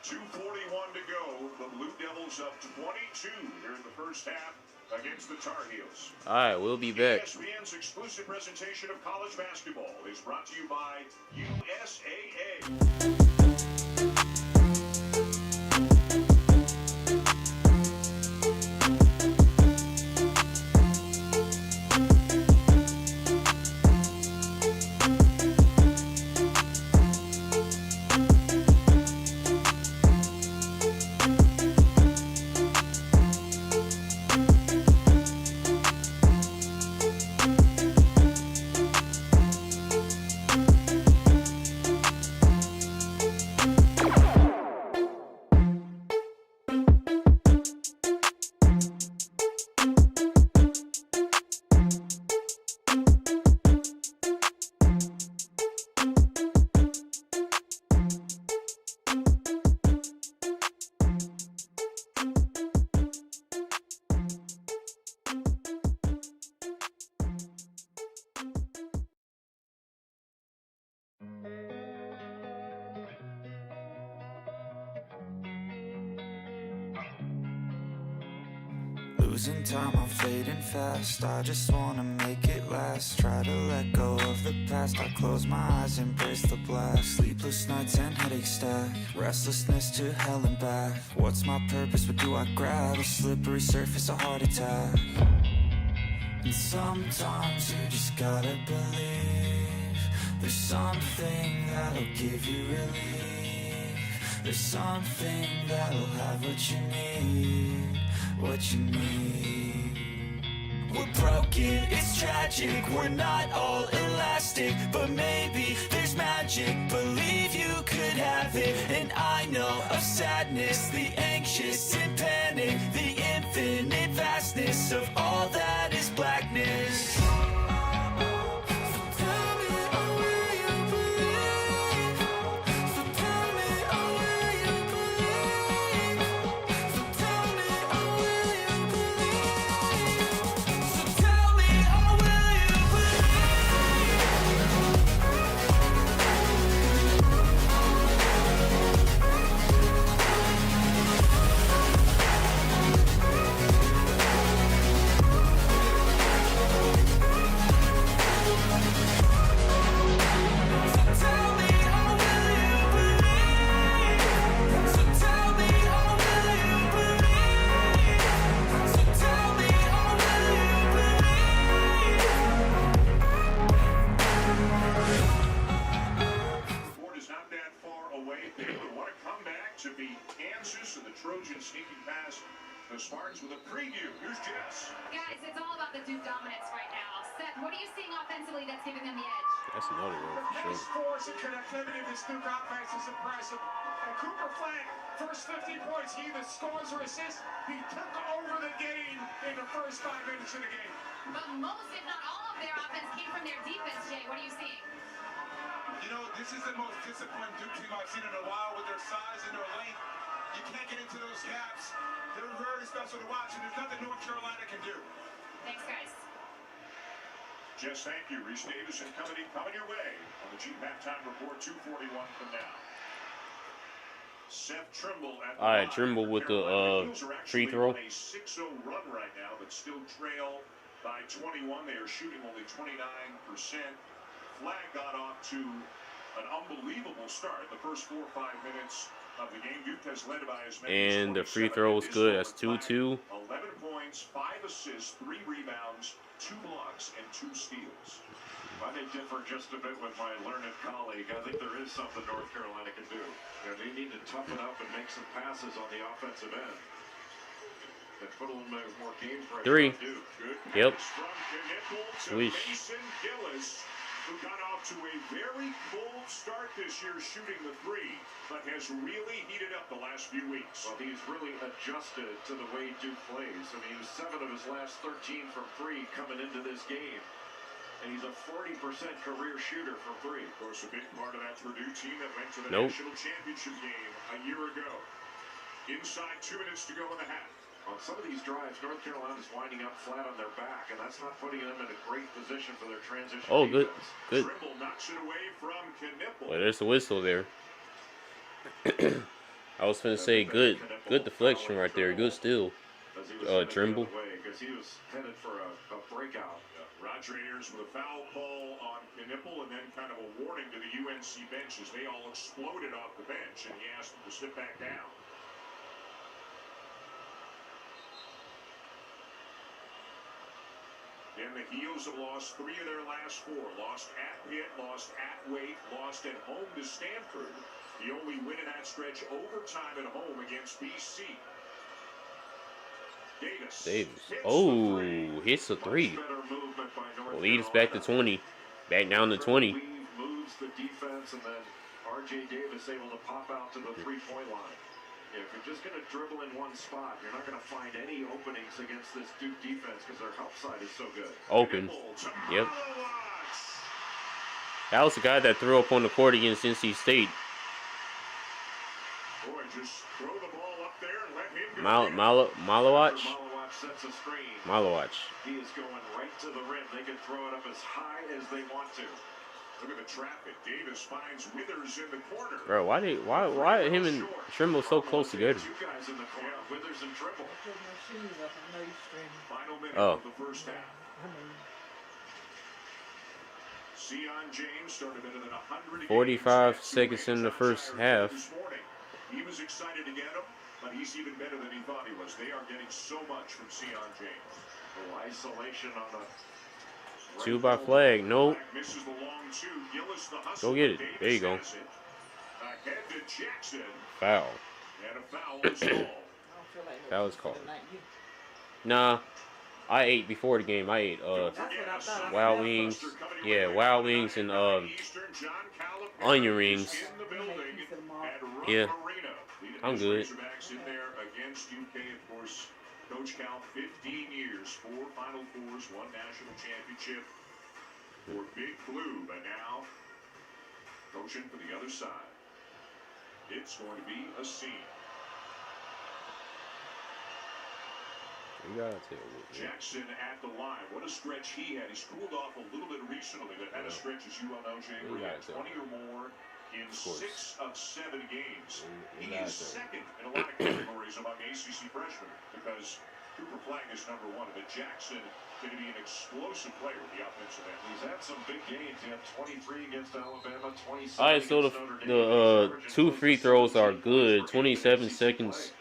2:41 to go. The Blue Devils up 22 here in the first half against the Tar Heels. All right, we'll be back. ESPN's exclusive presentation of college basketball is brought to you by USAA. Losing time, I'm fading fast. I just wanna make it last. Try to let go of the past. I close my eyes, embrace the blast. Sleepless nights and headaches stack. Restlessness to hell and back. What's my purpose? What do I grab? A slippery surface, a heart attack. And sometimes you just gotta believe there's something that'll give you relief. There's something that'll have what you need. What you need. We're broken, it's tragic. We're not all elastic, but maybe there's magic. Believe you could have it. And I know of sadness, the anxious and panic, the infinite vastness of all that is blackness. away. They want to come back to beat Kansas, and the Trojans sneaking past the Spartans with a preview. Here's Jess. Guys, it's all about the Duke dominance right now. Seth, what are you seeing offensively that's giving them the edge? That's another one The for sure. pace, force, and connectivity of this Duke offense is impressive. And Cooper Flag, first 50 points, he either scores or assists. He took over the game in the first 5 minutes of the game. But most, if not all, of their offense came from their defense, Jay. What are you seeing? You know, this is the most disciplined Duke team I've seen in a while with their size and their length. You can't get into those gaps. They're very special to watch, and there's nothing North Carolina can do. Thanks, guys. Jess, thank you. Reese Davis and coming your way on the Jeep halftime report. 2:41 from now. Seth Trimble at the All right, line. Trimble with the Heels are free actually throw. on a 6-0 run right now, but still trail by 21. They are shooting only 29%. Flag got off to an unbelievable start. The first 4 or 5 minutes of the game, Duke has led by as many as And the free 27. throw It is is good. That's over 2-2. 11 points, 5 assists, 3 rebounds, 2 blocks, and 2 steals. I may differ just a bit with my learned colleague. I think there is something North Carolina can do. You know, they need to toughen up and make some passes on the offensive end. And put a little bit more game pressure 3. on Duke. Good Yep. pass from Knipple to Swish. Mason Gillis, who got off to a very cold start this year shooting the 3, but has really heated up the last few weeks. Well, he's really adjusted to the way Duke plays. I mean, he was 7 of his last 13 from 3 coming into this game. And he's a 40% career shooter from 3. Of course, a big part of that Purdue team that went to the Nope. national championship game a year ago. Inside 2 minutes to go in the half. On some of these drives, North Carolina's winding up flat on their back, and that's not putting them in a great position for their transition Oh, good. defense. Good. Trimble knocks it away from Knipple. Well, there's a whistle there. I was finna say good deflection right there. Good steal. As he was headed the Trimble. other way, because he was headed for a breakout. Roger Ayers with a foul call on Knipple, and then kind of a warning to the UNC bench as they all exploded off the bench, and he asked them to sit back down. And the Heels have lost 3 of their last 4. Lost at Pitt, lost at Wake, lost at home to Stanford. The only win in that stretch overtime at home against BC. Davis. hits Oh, the 3. hits a 3. Much better movement by North Lead us back to Carolina. 20. Back down to 20. Weave moves the defense, and then R.J. Davis able to pop out to the three-point line. Yeah, if you're just going to dribble in one spot, you're not going to find any openings against this Duke defense because their help side is so good. Open. Yep. That was the guy that threw up on the court against NC State. Boy, just throw the ball up there and let him go. Malowach? Malowach sets a screen. Malowach. He is going right to the rim. They can throw it up as high as they want to. Look at the traffic. Davis finds Withers in the corner. Bro, why him and Trimble so close together? 2 guys in the corner, Withers and Trimble. Put my shoes up. I know you're screaming. Final minute Oh. of the first half. I mean, Sion James started better than 100 45 games. seconds in the first half. This morning. He was excited to get him, but he's even better than he thought he was. They are getting so much from Sion James. Oh, isolation on the 2 by Flag. Nope. Flag misses the long 2. Gillis the Go hustle. get it. Davis There you go. has it. Ahead to Jackson. Foul. And a foul is called. I don't feel like no That was pizza called. tonight. Nah. I ate before the game. I ate That's what I thought. Wild Wings. Yeah, Wild Wings and onion rings. Yeah. I'm good. In there against UK, of course. Coach Cal, 15 years, 4 Final Fours, 1 national championship for Big Blue, but now coaching for the other side. It's going to be a scene. You gotta tell me. Jackson at the line. What a stretch he had. He's cooled off a little bit recently, but had a stretch, as you well know, Jay, where he had 20 or more in 6 of 7 games. He is second in a lot of categories among ACC freshmen because Cooper Flag is #1, but Jackson going to be an explosive player with the offensive end. He's had some big games. He had 23 against Alabama, 27 All right, so against Notre Dame. the He's 2 averaging free close to throws are 17 good. points per game 27 in ACC seconds play.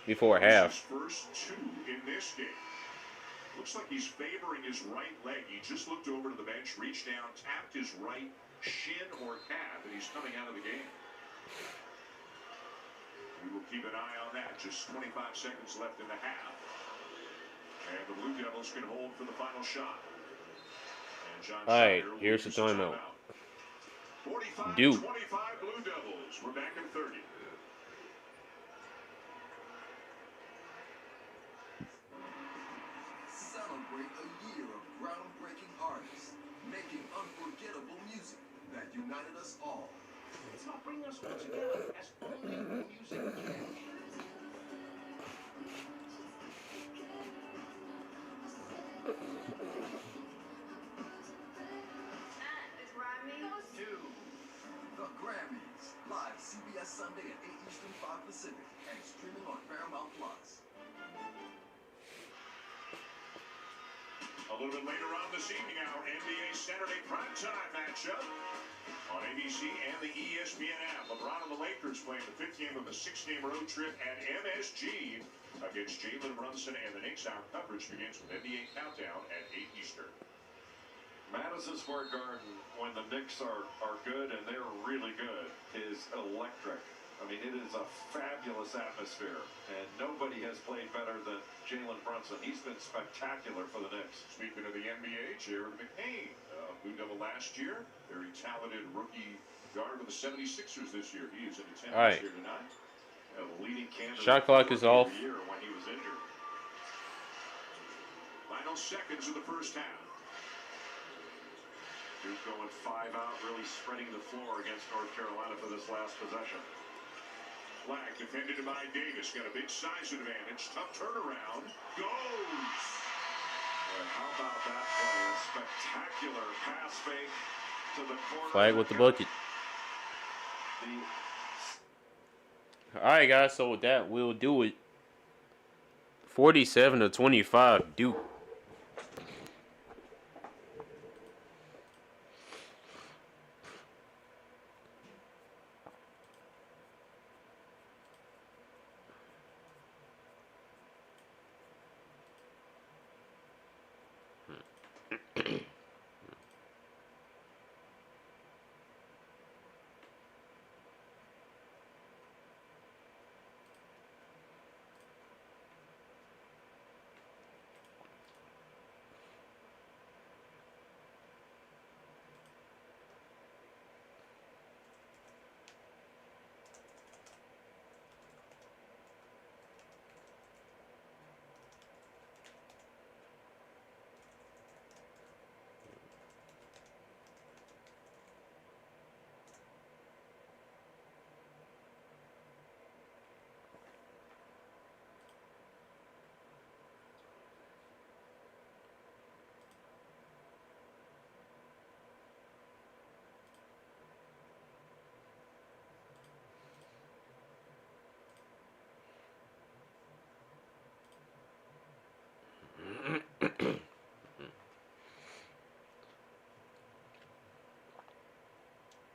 before half. His first 2 in this game. Looks like he's favoring his right leg. He just looked over to the bench, reached down, tapped his right shin or calf, and he's coming out of the game. We will keep an eye on that. Just 25 seconds left in the half. And the Blue Devils can hold for the final shot. And John All right, Schneider will here's the use his timeout. 45-25 Duke. Blue Devils. We're back in 30. Celebrate a year of groundbreaking artists, making unforgettable music that united us all. It's about bringing us all together as only music can. The Grammys, live CBS Sunday at 8 Eastern, 5 Pacific, and streaming on Paramount Plus. A little bit later on this evening, our NBA Saturday primetime matchup on ABC and the ESPN app. LeBron and the Lakers playing the 5th game of a 6-game road trip at MSG against Jalen Brunson and the Knicks. Our coverage begins with NBA Countdown at 8 Eastern. Madison Square Garden, when the Knicks are good, and they're really good, is electric. I mean, it is a fabulous atmosphere, and nobody has played better than Jalen Brunson. He's been spectacular for the Knicks. Speaking of the NBA, Jared McCain, Blue Devil last year, very talented rookie guard with the 76ers this year. He is in attendance All right. here tonight. Leading candidate Shot clock is off. year when he was injured. Final seconds of the first half. Duke going 5 out, really spreading the floor against North Carolina for this last possession. Flag defended by Davis. Got a big size advantage. Tough turnaround. Goes. And how about that play? A spectacular pass fake to the corner. Flag with the bucket. Alright, guys, so with that, we'll do it. 47-25, Duke.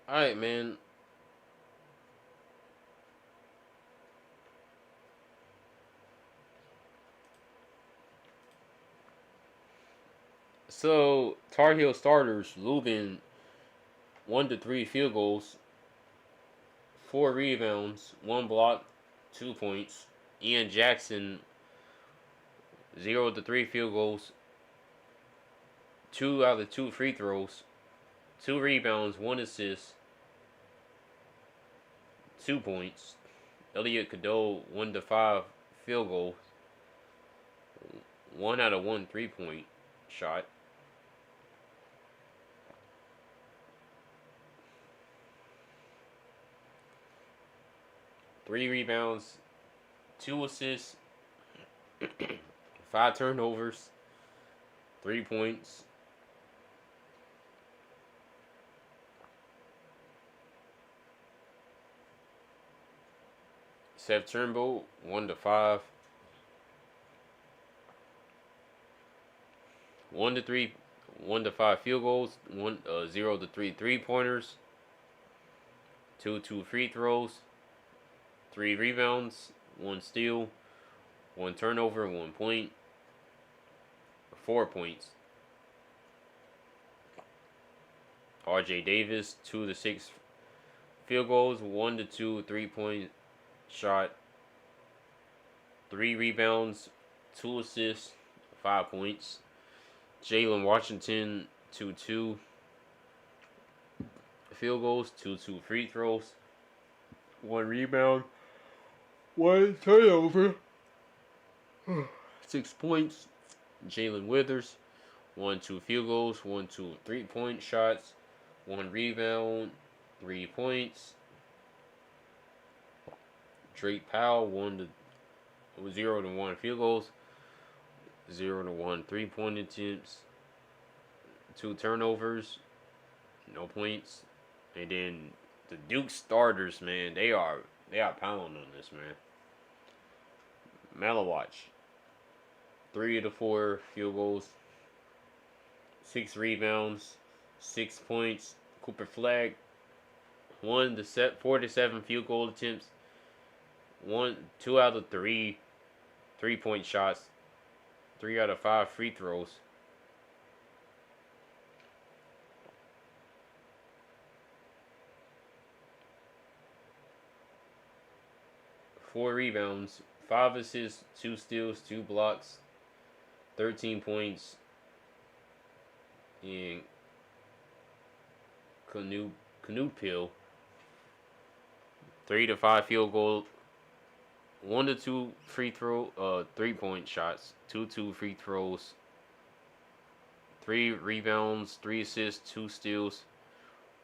Alright, man. So, Tar Heel starters, Lubin, 1 to 3 field goals, 4 rebounds, 1 block, 2 points. Ian Jackson, 0 to 3 field goals, 2 out of 2 free throws, 2 rebounds, 1 assist, 2 points. Elliot Cadeau, 1 to 5 field goals, 1 out of 1 3-point shot. Three rebounds, 2 assists, 5 turnovers, 3 points. Seth Turnbull, 1 to 5. 1 to 5 field goals, 0 to 3 3-pointers, 2 free throws, 3 rebounds, 1 steal, 1 turnover, 1 point, 4 points. RJ Davis, 2 to 6 field goals, 1 to 2 3-point shot, 3 rebounds, 2 assists, 5 points. Jalen Washington, 2 field goals, 2 free throws, 1 rebound, 1 turnover, 6 points. Jalen Withers, 1-2 field goals, 1-2 3-point shots, 1 rebound, 3 points. Drake Powell, 0-1 field goals, 0-1 3-point attempts, 2 turnovers, no points. And then the Duke starters, man, they are pounding on this, man. Malawatch, 3 of the 4 field goals, 6 rebounds, 6 points. Cooper Flag, 4 to 7 field goal attempts, 2 out of 3 3-point shots, 3 out of 5 free throws. Four rebounds, 5 assists, 2 steals, 2 blocks, 13 points. And Canoe Pill, 3 to 5 field goal, 1 to 2 3-point shots, 2 free throws, 3 rebounds, 3 assists, 2 steals,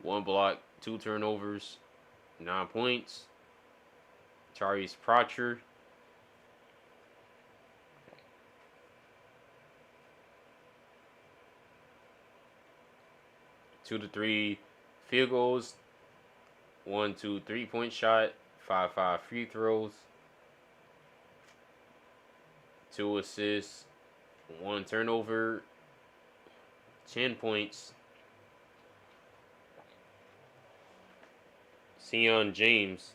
1 block, 2 turnovers, 9 points. Tyrese Proctor, 2 to 3 field goals, 1-2 3-point shot, 5 free throws, 2 assists, 1 turnover, 10 points. Sion James,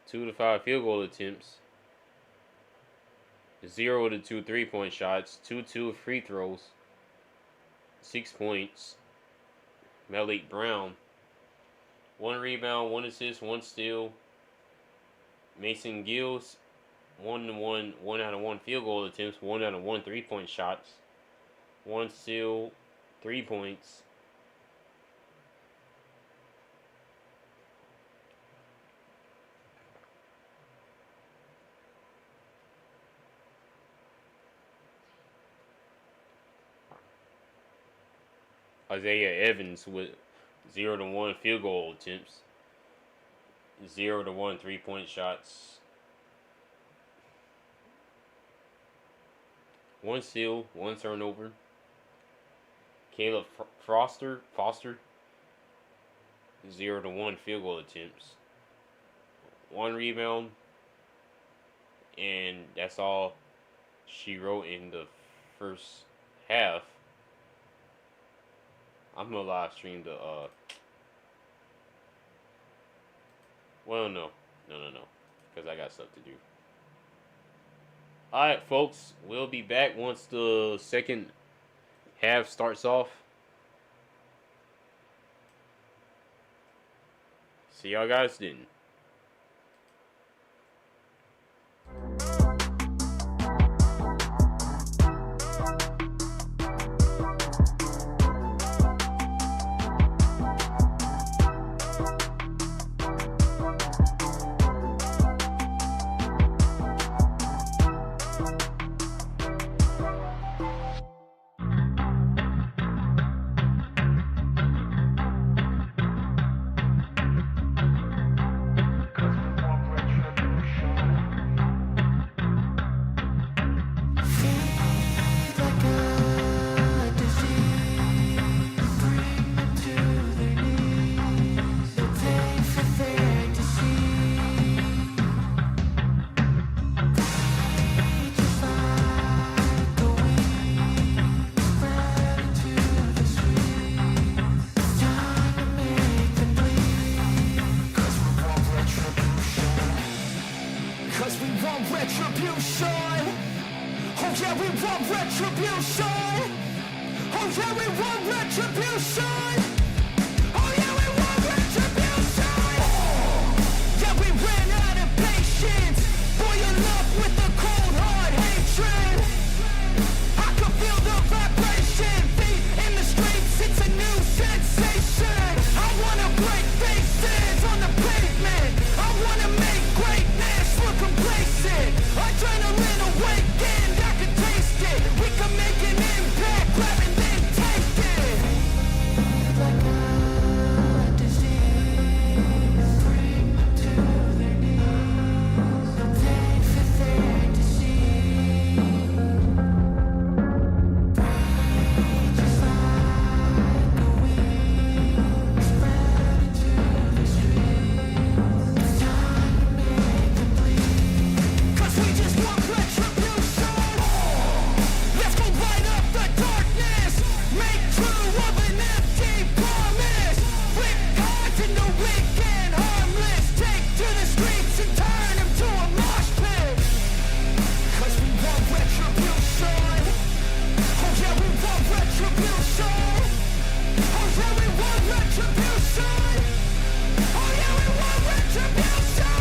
2 to 5 field goal attempts, 0 to 2 3-point shots, 2 free throws, 6 points. Malik Brown, 1 rebound, 1 assist, 1 steal. Mason Gills, 1 out of 1 field goal attempts, 1 out of 1 3-point shots, 1 steal, 3 points. Isaiah Evans with 0 to 1 field goal attempts, 0 to 1 3-point shots, 1 steal, 1 turnover. Caleb Foster, 0 to 1 field goal attempts, 1 rebound, and that's all she wrote in the first half. I'm gonna live stream the well, no, because I got stuff to do. Alright, folks, we'll be back once the second half starts off. See y'all guys then. Yeah, we ran out of patience. weak and harmless. Take to the streets and turn them to a mosh pit. 'Cause we want retribution. Oh yeah, we want retribution. Oh yeah, we want retribution. Oh yeah, we want retribution.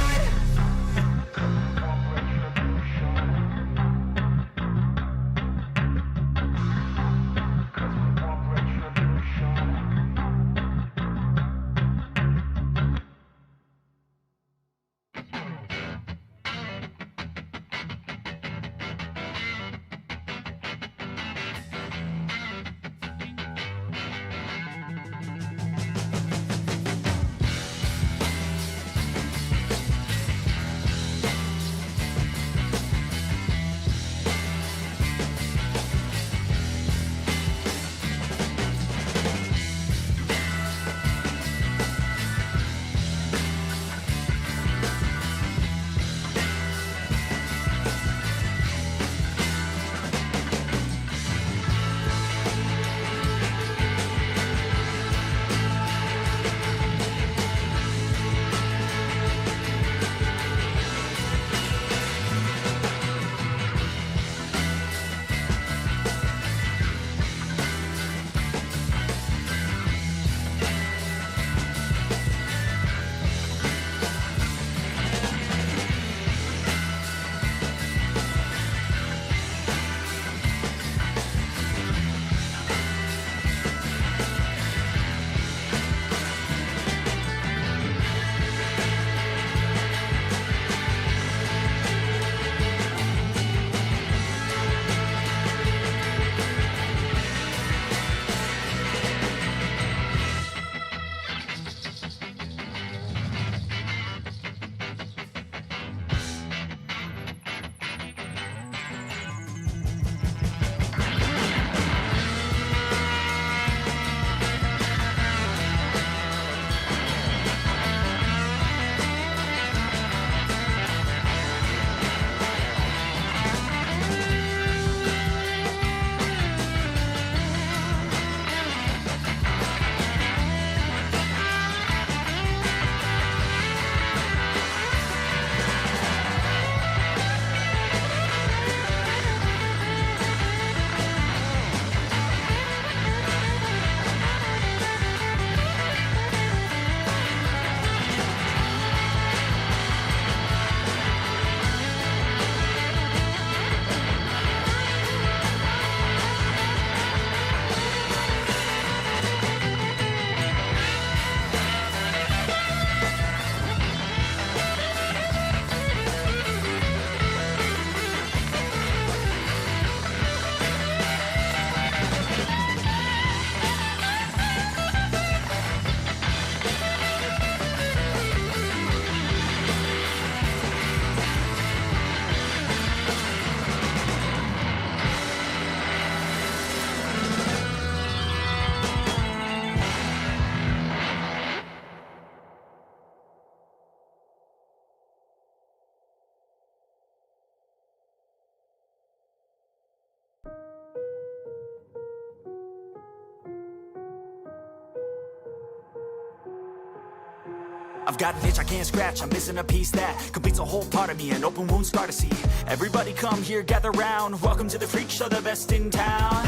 I've got an itch I can't scratch, I'm missing a piece that completes a whole part of me, an open wound scar to see. Everybody come here, gather round, welcome to the freak show, the best in town.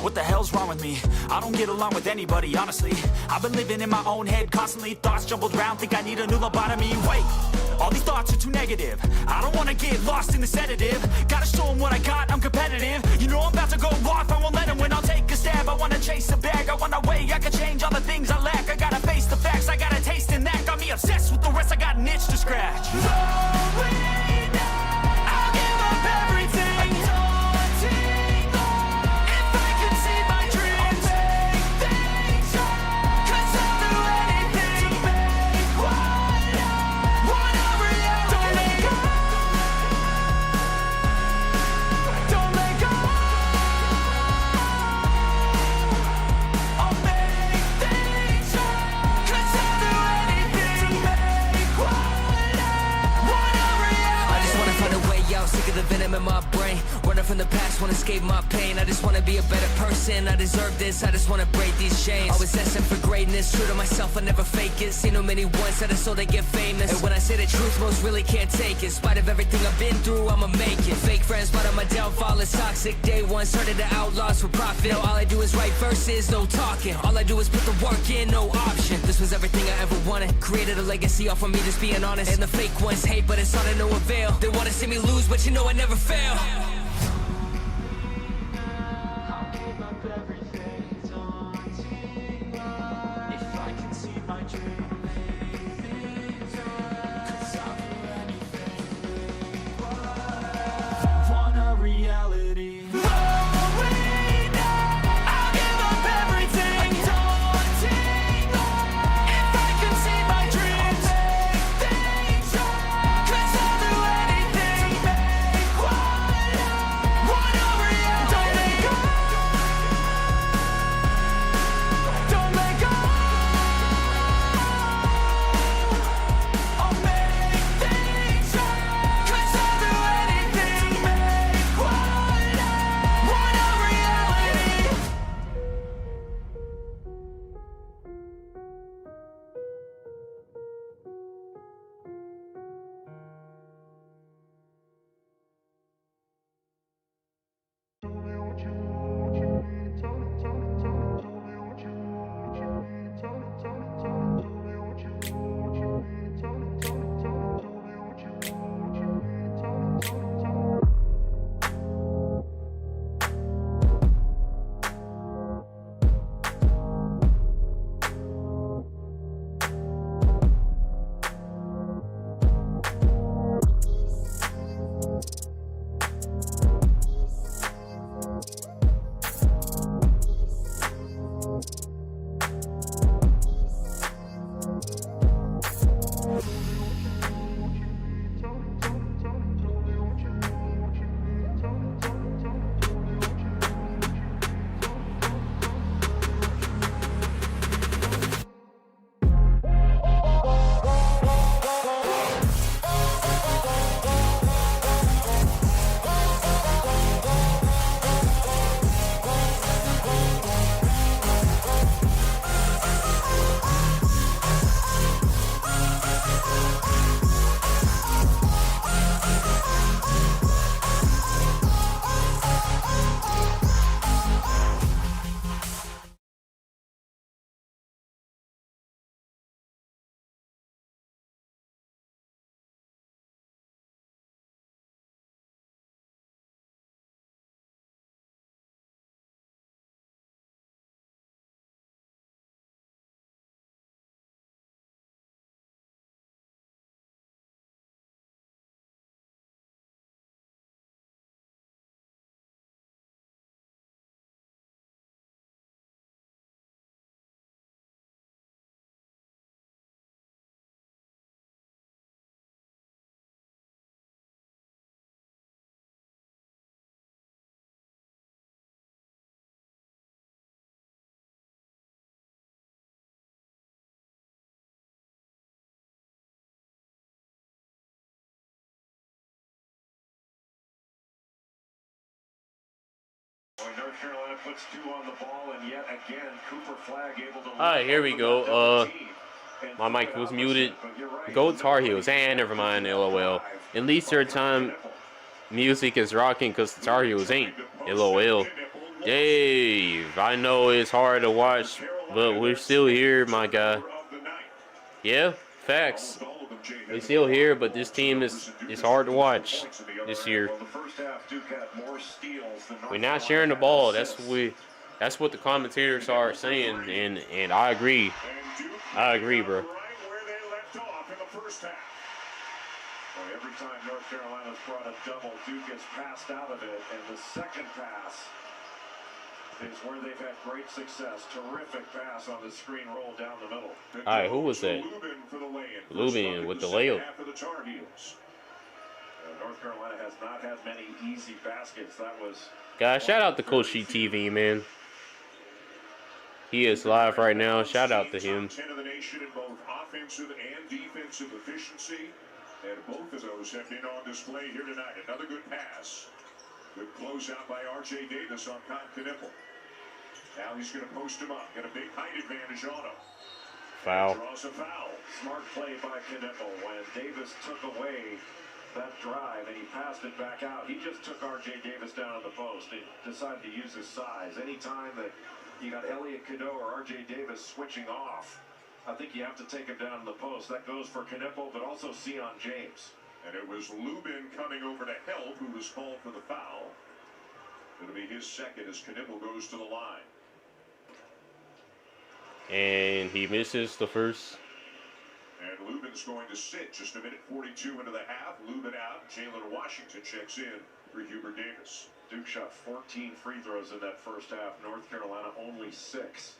What the hell's wrong with me? I don't get along with anybody, honestly. I've been living in my own head constantly, thoughts jumbled around, think I need a new lobotomy. Wait, all these thoughts are too negative. I don't wanna get lost in the sedative. Gotta show them what I got, I'm competitive. You know I'm about to go off, I won't let them win, I'll take a stab. I wanna chase a bag, I wanna weigh, I can change all the things I lack. I gotta face the facts, I got a taste in that. Got me obsessed with the rest, I got an itch to scratch. I'll give up everything. from the past, wanna escape my pain. I just wanna be a better person, I deserve this, I just wanna break these chains. Always destined for greatness, true to myself, I never fake it. Seen no many ones that are so they get famous. And when I say the truth, most really can't take it. In spite of everything I've been through, I'ma make it. Fake friends, but on my downfall is toxic. Day one, started to outlaws for profit. Now all I do is write verses, no talking. All I do is put the work in, no option. This was everything I ever wanted. Created a legacy off of me, just being honest. And the fake ones hate, but it's all to no avail. They wanna see me lose, but you know I never fail. I'll give up everything, daunting if I can see my dream. Cause I'll do anything but want a reality. North Carolina puts 2 on the ball, and yet again, Cooper Flagg able to. Alright, here we go. My mic was muted. Go Tar Heels. Never mind, LOL. At least their time music is rocking because the Tar Heels ain't. LOL. Dave, I know it's hard to watch, but we're still here, my guy. Yeah, facts. We're still here, but this team is hard to watch this year. We're not sharing the ball. That's what the commentators are saying, and I agree. I agree, bro. Every time North Carolina's brought a double, Duke gets passed out of it, and the second pass is where they've had great success. Terrific pass on the screen roll down the middle. All right, who was that? Lubin with the layup. North Carolina has not had many easy baskets. That was. Guys, shout out to Coach Sheet TV, man. He is live right now. Shout out to him. 10 of the nation in both offensive and defensive efficiency. And both of those have been on display here tonight. Another good pass. Good closeout by R.J. Davis on Knipple. Now he's going to post him up. Got a big height advantage on him. Foul. Draws a foul. Smart play by Knipple when Davis took away that drive and he passed it back out. He just took R.J. Davis down on the post. He decided to use his size. Anytime that you got Elliot Cadeau or R.J. Davis switching off, I think you have to take him down on the post. That goes for Knipple, but also Sion James. And it was Lubin coming over to help who was called for the foul. It'll be his second as Knipple goes to the line. And he misses the first. And Lubin's going to sit just a minute 42 into the half. Lubin out. Jalen Washington checks in for Hubert Davis. Duke shot 14 free throws in that first half. North Carolina only 6.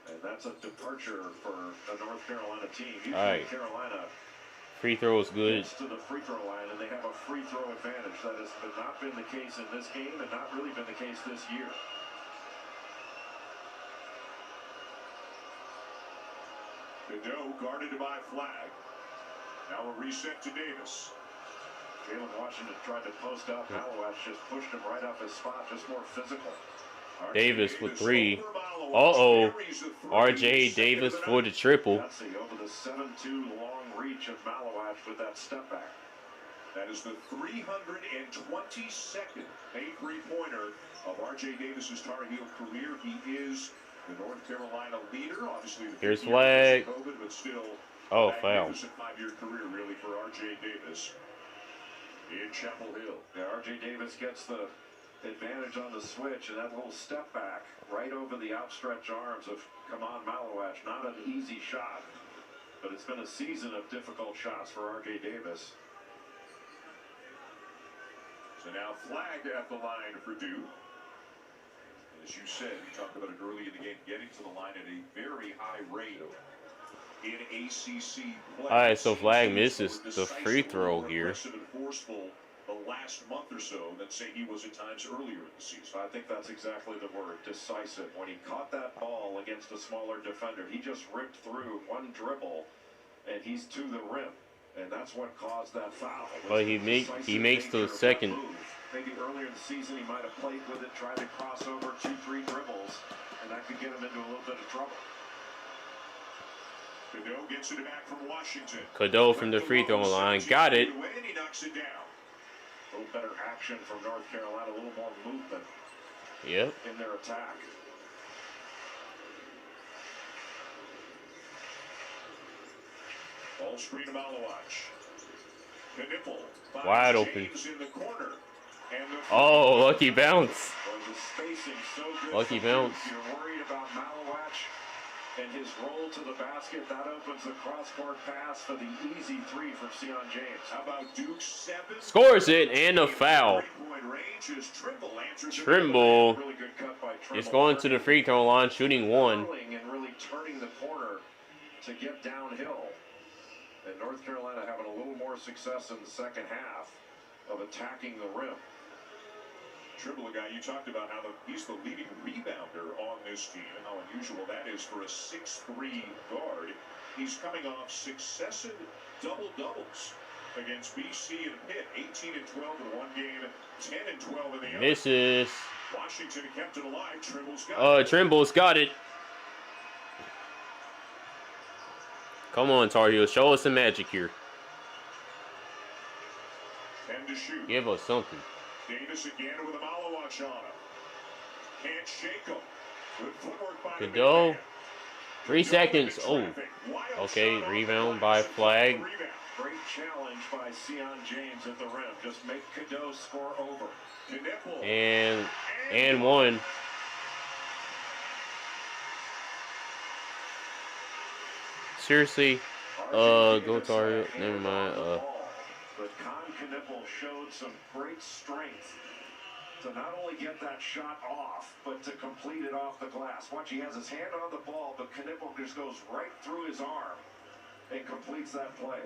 And that's a departure for a North Carolina team. Usually All right. Carolina Free throw is good. gets to the free throw line and they have a free throw advantage. That has not been the case in this game and not really been the case this year. Cadeau guarded by Flag. Now a reset to Davis. Jalen Washington tried to post out. Malowatch just pushed him right off his spot, just more physical. Davis with 3. Uh-oh. R.J. Davis for the triple. That's over the 7-2 long reach of Malowatch with that step back. That is the 322nd made three-pointer of R.J. Davis's Tar Heel career. He is the North Carolina leader. Obviously, the Here's Flag. COVID, but still, Oh, foul. 5-year career really for R.J. Davis in Chapel Hill. Yeah, R.J. Davis gets the advantage on the switch, and that little step back right over the outstretched arms of Kaman Malowatch. Not an easy shot, but it's been a season of difficult shots for R.J. Davis. So now Flag at the line for Duke. As you said, you talked about it early in the game, getting to the line at a very high rate in ACC play. All right, so Flag misses the free throw here. Forceful the last month or so than say he was at times earlier in the season. I think that's exactly the word, decisive. When he caught that ball against a smaller defender, he just ripped through one dribble, and he's to the rim. And that's what caused that foul. But he makes the second. Maybe earlier in the season he might have played with it, tried to cross over 2-3 dribbles, and that could get him into a little bit of trouble. Cadeau gets it back from Washington. Cadeau from the free throw line. Got it. A little better action from North Carolina, a little more movement Yep. in their attack. Ball screen to Malowatch. Knipple. Wide open. In the corner. And the Oh, lucky bounce. Well, the spacing so good. Lucky bounce. If you're worried about Malowatch and his roll to the basket, that opens the cross-court pass for the easy 3 from Sion James. How about Duke 7? Scores it and a foul. Trimble Really good cut by Trimble. is going to the free throw line, shooting 1. And really turning the corner to get downhill. And North Carolina having a little more success in the second half of attacking the rim. Trimble, a guy you talked about how he's the leading rebounder on this team, and how unusual that is for a 6'3" guard. He's coming off successive double-doubles against BC and Pitt. 18 and 12 in one game, 10 and 12 in the other. Misses. Washington kept it alive. Trimble's got it. Trimble's got it. Come on, Tar Heels. Show us some magic here. 10 to shoot. Give us something. Davis again with a Malowatch on him. Can't shake him. Good footwork by Cadeau. the 3 seconds. Oh. Okay, rebound by Flag. Great challenge by Sion James at the rim. Just make Cadeau score over. And 1. Seriously, go Tar Heels. Never mind. But Knipple showed some great strength to not only get that shot off, but to complete it off the glass. Watch, he has his hand on the ball, but Knipple just goes right through his arm and completes that play.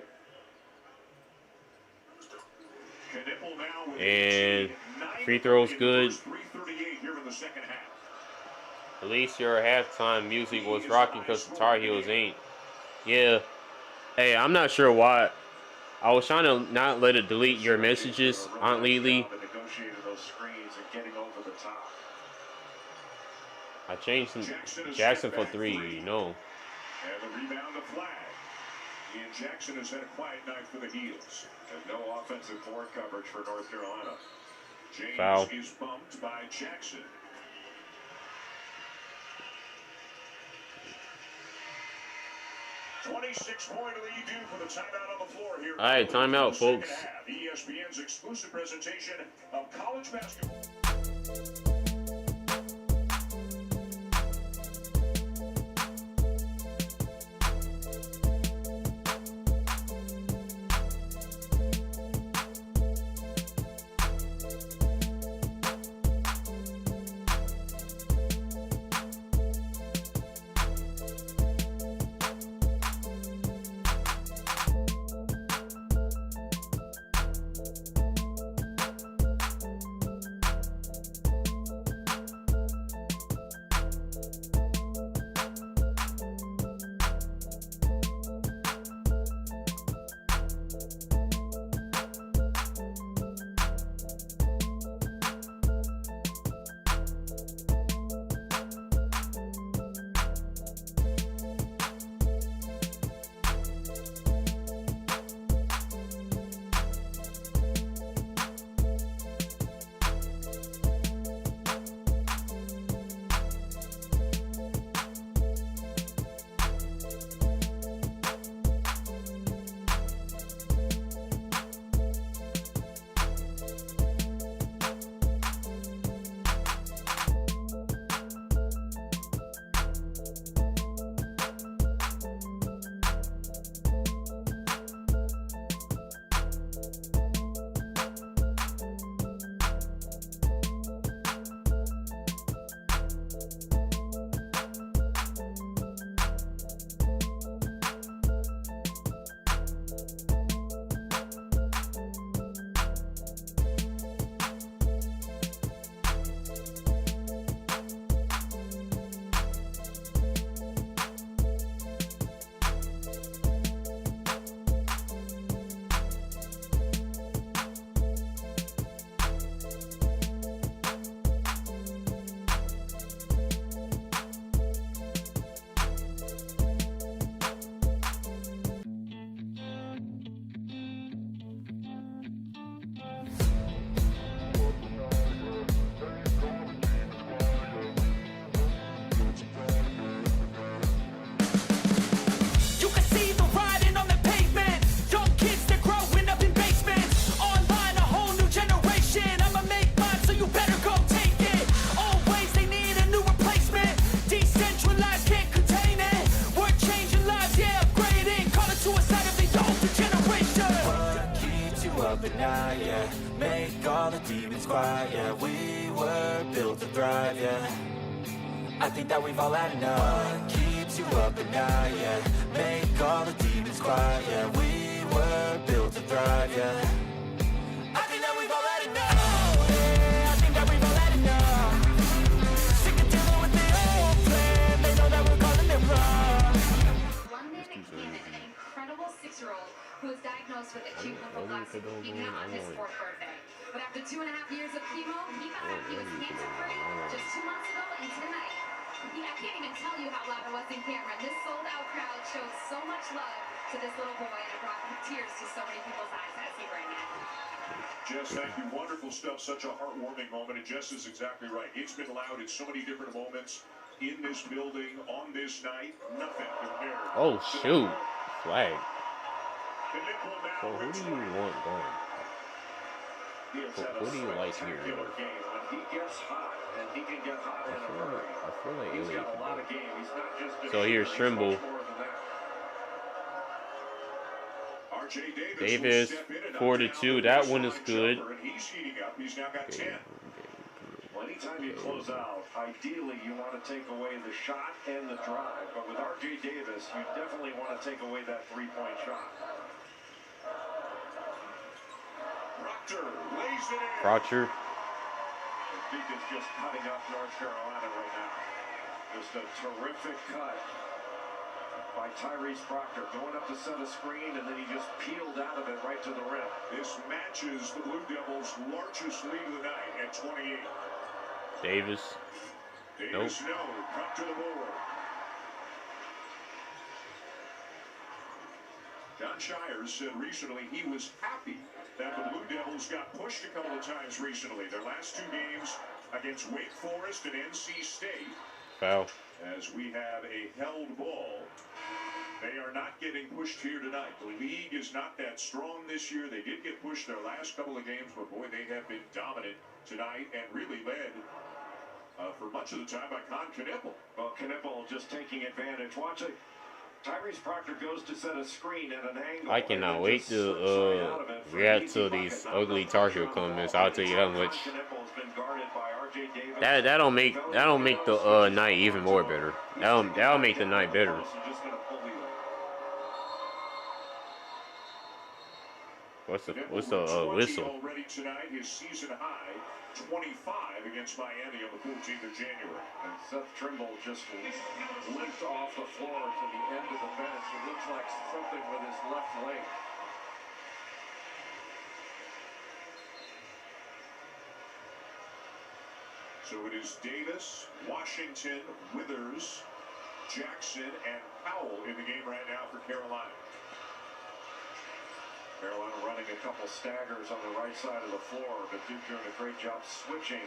And free throw's good. 3:38 here in the second half. At least your halftime music was rocking because the Tar Heels ain't. Yeah. Hey, I'm not sure why. I was trying to not let it delete your messages, Aunt Lily. those screens and getting over the top. I changed some Jackson for 3, you know. And the rebound to Flag. Ian Jackson has had a quiet night for the Heels. And no offensive board coverage for North Carolina. James Foul. is bumped by Jackson. .26-point lead due for the timeout on the floor here. All right, timeout, folks. ESPN's exclusive presentation of college basketball. I think that we've all had enough. What keeps you up at night, yeah? Make all the demons quiet, yeah. We were built to thrive, yeah. I think that we've all had enough. Yeah, I think that we've all had enough. Sick of dealing with the old plan. They know that we're calling it wrong. London Cannon, an incredible 6-year-old who was diagnosed with acute lymphoblastic leukemia on his 4th birthday. But after 2.5 years of chemo, he found out he was cancer-free just 2 months ago and tonight. I can't even tell you how loud it was in Cameron. This sold-out crowd showed so much love to this little boy, and it brought tears to so many people's eyes as he rang it. Jess, thank you. Wonderful stuff. Such a heartwarming moment, and Jess is exactly right. It's been loud in so many different moments in this building on this night. Nothing compared. Oh, shoot. Flag. So who do you want going? Who do you like here? He gets hot, and he can get hot in a hurry. I feel like He's Elliott got a can lot do of game. He's not just a So here's shooter, he's Trimble. much more than that. RJ Davis, 4-2. That one is good. He's heating up. He's now got 10. Well, anytime you close out, ideally you want to take away the shot and the drive. But with RJ Davis, you definitely want to take away that three-point shot. Proctor lays it in. Proctor. Deacon's just cutting up North Carolina right now. Just a terrific cut by Tyrese Proctor, going up to set a screen, and then he just peeled out of it right right to the rim. This matches the Blue Devils' largest lead of the night at 28. Davis. Davis, no. Come to the board. John Shires said recently he was happy that the Blue Devils got pushed a couple of times recently. Their last two games against Wake Forest and NC State. Foul. As we have a held ball. They are not getting pushed here tonight. The league is not that strong this year. They did get pushed their last couple of games, but boy, they have been dominant tonight and really led for much of the time by Con Knippel. Well, Knippel just taking advantage. Watch it. Tyrese Proctor goes to set a screen at an angle. I cannot wait to react to these ugly Tar Heel comments. I'll tell you that much. That don't make the night even more better. That'll make the night better. What's the whistle? Already tonight, his season high 25 against Miami on the 14th of January. And Seth Trimble just limped off the floor to the end of the bench. It looks like something with his left leg. So it is Davis, Washington, Withers, Jackson, and Powell in the game right now for Carolina. Carolina running a couple staggers on the right side of the floor, but Duke doing a great job switching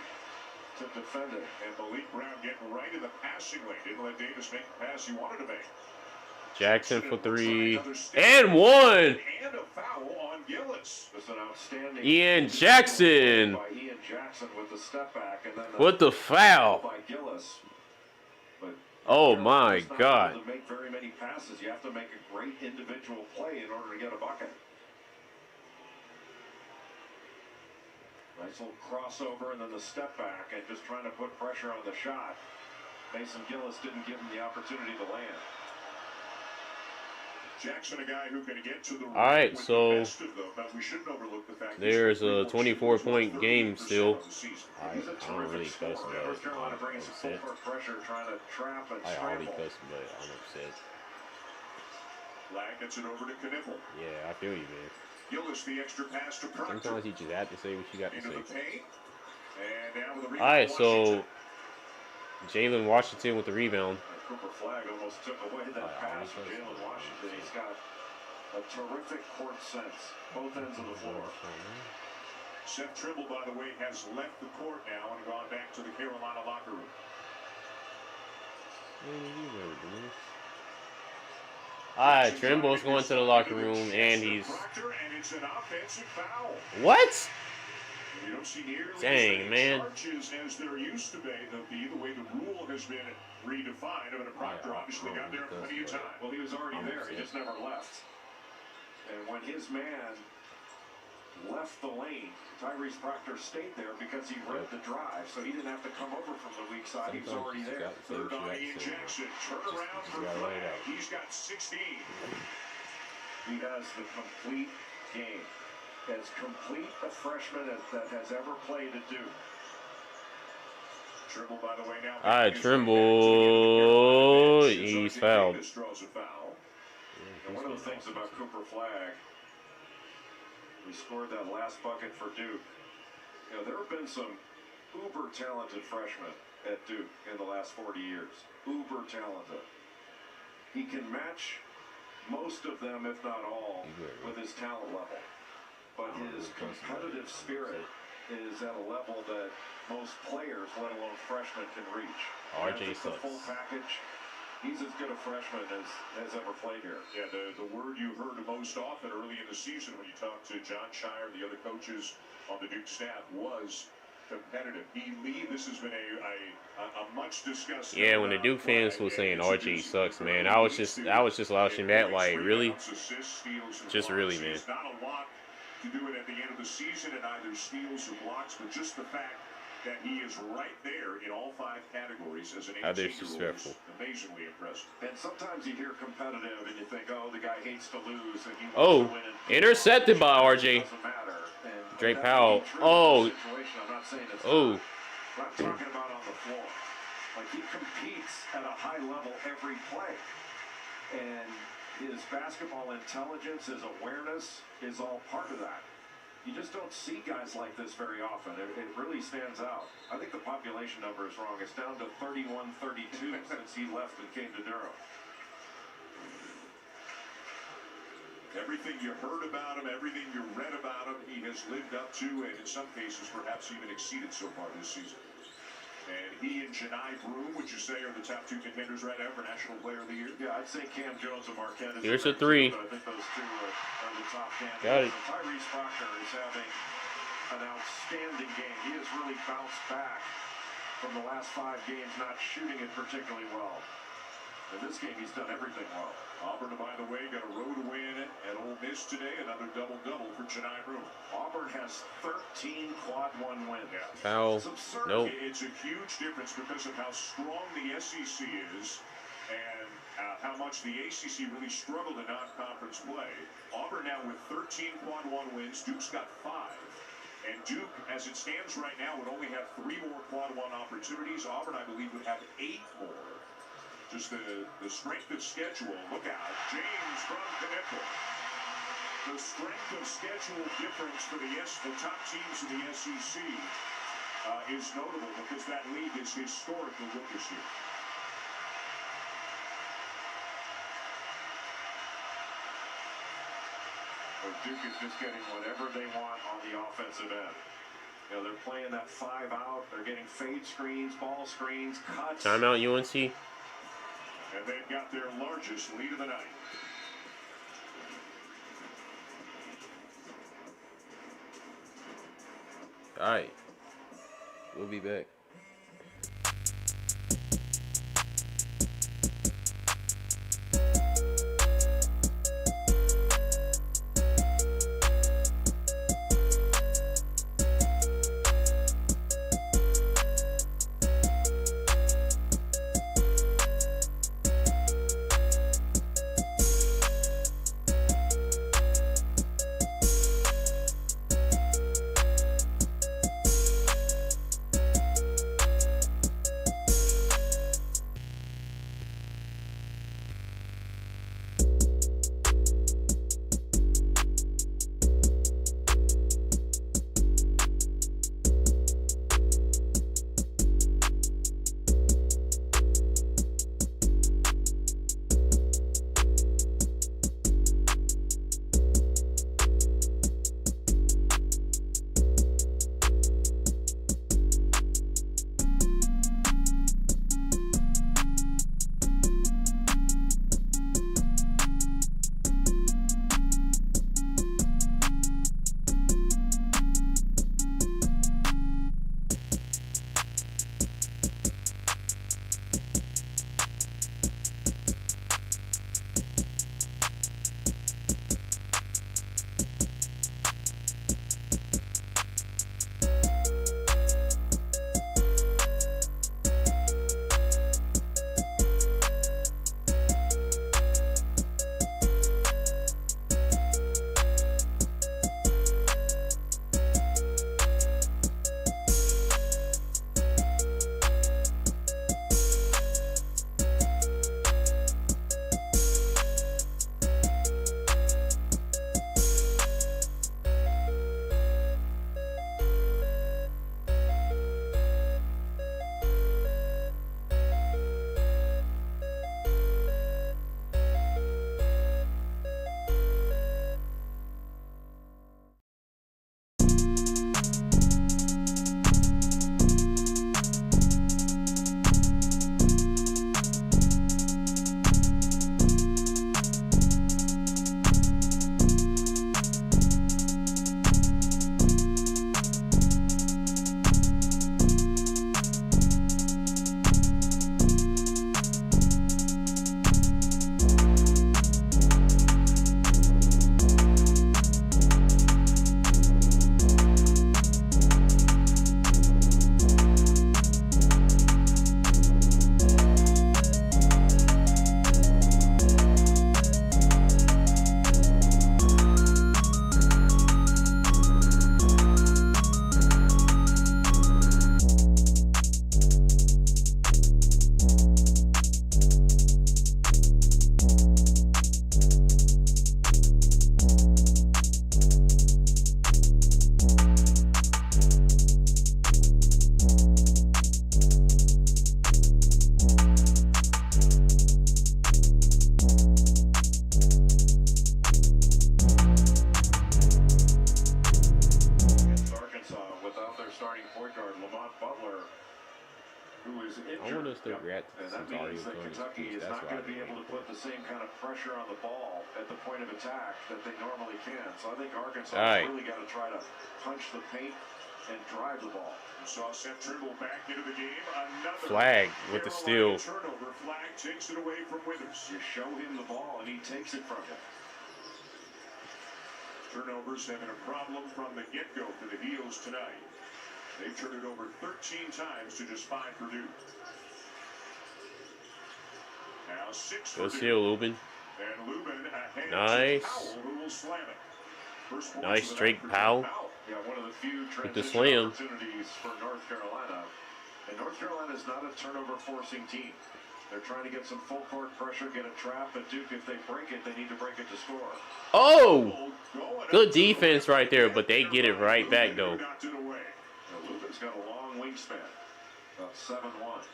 to defend it. And Malik Brown getting right in the passing lane. Didn't let Davis make the pass he wanted to make. Jackson for three. And one! And a foul on Gillis. It's an outstanding Ian Jackson. By Ian Jackson with the step back. And then What the foul? By Gillis. But Oh my God. to make very many passes, you have to make a great individual play in order to get a bucket. Nice little crossover and then the step back and just trying to put pressure on the shot. Mason Gillis didn't give him the opportunity to land. Jackson, a guy who can get to the rim. All right, with so the best of them, but we shouldn't overlook the fact there's a 24-point game still. I He's a don't really terrific cuss, scorer. but North Carolina I'm brings full upset. court pressure, trying to trap and I already scramble. cuss, but I'm upset. Flag gets it over to Knippel. Yeah, I feel you, man. Gillis, the extra pass to Proctor. Sometimes you just have to say what you got to Into the say. paint. And down with the rebound. All right, so Washington. Jalen Washington with the rebound. Cooper Flag almost took away that pass from Jalen Washington. He's got a terrific court sense, both ends of the floor. Seth Trimble, by the way, has left the court now and gone back to the Carolina locker room. Alright, Trimble's going to the locker room, and he's... And it's an offensive foul. What? You don't see nearly Dang, as man. charges as there used to be. The way the rule has been redefined. I mean, Proctor obviously got there plenty of time. Well, he was already there. He just never left. And when his man left the lane, Tyrese Proctor stayed there because he read the drive, so he didn't have to come over from the weak side. He was already there. Third on Ian Jackson. Turnaround for Flag. He's got 16. He has the complete game. As complete a freshman that has ever played at Duke. Trimble, by the way, now. Alright, Trimble. He's fouled. And one of the things about Cooper Flag, we scored that last bucket for Duke. You know, there have been some uber talented freshmen at Duke in the last 40 years. Uber talented. He can match most of them, if not all, with his talent level. But his competitive spirit is at a level that most players, let alone freshmen, can reach. RJ the sucks. full package. He's as good a freshman as ever played here. Yeah, the word you heard most often early in the season when you talked to John Shire and the other coaches on the Duke staff was competitive. This has been a much discussed. Yeah, when the Duke fans were saying RJ sucks, man, I was just watching that like, really? Just really, man. Not a lot to do it at the end of the season in either steals or blocks, but just the fact that he is right there in all 5 categories as an 18-year-old is amazingly impressive. And sometimes you hear competitive and you think, oh, the guy hates to lose and he wants Oh, to win. intercepted by RJ. Doesn't matter. And Drake that Powell. may be true Oh. in this situation. I'm not saying it's Oh. not. But I'm talking about on the floor. Like, he competes at a high level every play. And His basketball intelligence, his awareness is all part of that. You just don't see guys like this very often. It really stands out. I think the population number is wrong. It's down to 31, 32 since he left and came to Durham. Everything you heard about him, everything you read about him, he has lived up to, and in some cases perhaps even exceeded so far this season. And he and Janai Broom, would you say, are the top two contenders right now for National Player of the Year? Yeah, I'd say Cam Jones and Marquette. Here's a three. But I think those two are the top candidates. Got it. So Tyrese Faulkner is having an outstanding game. He has really bounced back from the last 5 games, not shooting it particularly well. In this game, he's done everything well. Auburn, by the way, got a road win at Ole Miss today. Another double-double for Janai Broom. Auburn has 13 quad 1 wins. Yeah. Foul. It's absurd. Nope. It's a huge difference because of how strong the SEC is and how much the ACC really struggled in non-conference play. Auburn now with 13 quad 1 wins. Duke's got 5. And Duke, as it stands right now, would only have 3 more quad 1 opportunities. Auburn, I believe, would have 8 more. Just the strength of schedule. Look out. James from Connecticut. The strength of schedule difference for the top teams in the SEC is notable because that league is historically good this year. Well, Duke is just getting whatever they want on the offensive end. You know, they're playing that 5 out. They're getting fade screens, ball screens, cuts. Timeout, UNC. And they've got their largest lead of the night. All right. We'll be back. who is injured. I want us to react And to that Centario means that doing this Kentucky piece. is That's not why going to be able to put the same kind of pressure on the ball at the point of attack that they normally can. So I think Arkansas really got to try to punch the paint and drive the ball. You saw Seth Trimble back into the game. Another flag with the steal. Turnover. Flag takes it away from Withers. You show him the ball and he takes it from you. Turnovers having a problem from the get-go for the Heels tonight. They've turned it over 13 times to just 5 for Duke. Now 6 for Good Duke. steal, Lubin. And Lubin ahead Nice. to Powell, who will slam it. First Nice straight For Powell. Yeah, one of the few With the transition slam. opportunities for North Carolina. And North Carolina is not a turnover-forcing team. They're trying to get some full-court pressure, get a trap, but Duke, if they break it, they need to break it to score. Oh! Good defense right there, but they get it right back, though. Knocked it away. Now, Lubin's got a long wingspan, about 7'1".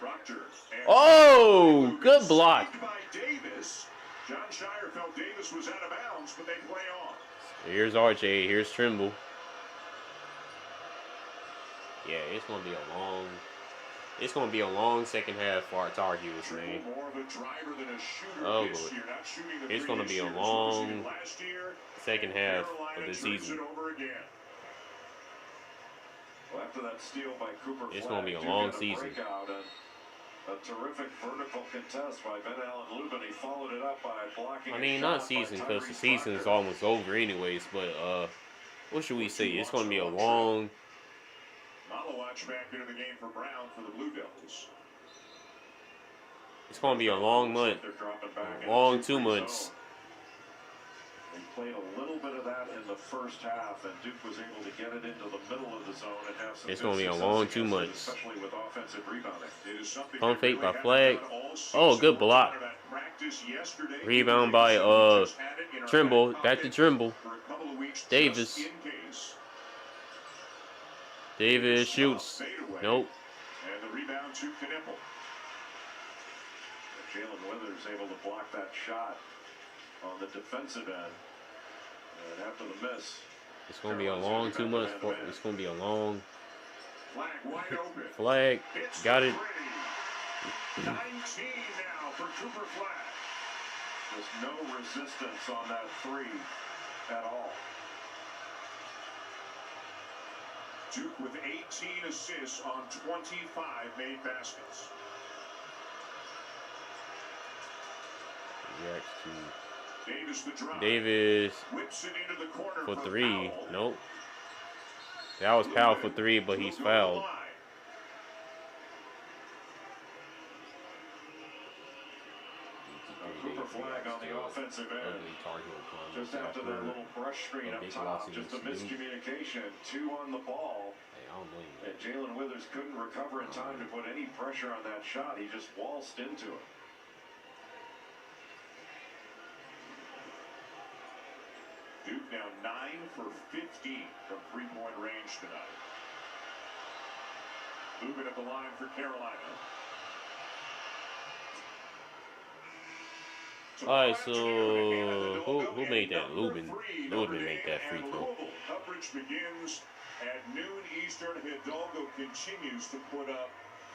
Proctor. Oh! Good block. By Davis. John Shire felt Davis was out of bounds, but they play on. Here's RJ. Here's Trimble. Yeah, it's gonna be a long. It's gonna be a long second half for our Tar Heels, man. More of a driver than a shooter Oh, this Lord. year. Not shooting the It's three gonna this be a year as long he did last year. second half of Carolina the turns season. it over again. Well, after that steal by Cooper It's Flag, gonna be a Duke long had season. breakout and a terrific vertical contest by Ben Allen Lubin. He followed it up by blocking. I mean, a not shot season, by because the Tyrese season is Proctor. almost over anyways. But what should we say? It's gonna be a long. Malawatch back into the game for Brown for the Blue Devils. It's gonna be a long month. They're dropping back A long in the 2 2-3 months. zone. They played a little bit of that in the first half, and Duke was able to get it into the middle of the zone and have some. It's good gonna be a success long 2 against it, months. especially with offensive rebounding. It is something Pump they fake by really Flag. haven't done all Oh, season. good block. Worked on it at practice yesterday. Rebound by Just had it in our Trimble. back Back to pocket Trimble. for a couple of weeks, Davis. just in case. Davis shoots. Fadeaway. Nope. And the rebound to Knipple. Jalen Withers able to block that shot on the defensive end. And after the miss, It's gonna be a long 2 months. It's gonna be a long. Flag wide open. Flag. Hits Got the it. three. 19 now for Cooper Flag. there's no resistance on that three at all. Duke with 18 assists on 25 made baskets. Reacts to Davis the drive. Davis Whips it into the corner for for 3. Powell. Nope. That was Powell for 3, but he's Will go to the fouled. line. Cooper Flag on the offensive end. Just after that little brush screen up top, just a miscommunication. 2 on the ball. And Jalen Withers couldn't recover in time to put any pressure on that shot. He just waltzed into it. Duke now 9 for 15 from three-point range tonight. Moving at the line for Carolina. Alright, so who made that? Lubin. Lubin made that free throw. Coverage begins at noon Eastern. Hidalgo continues to put up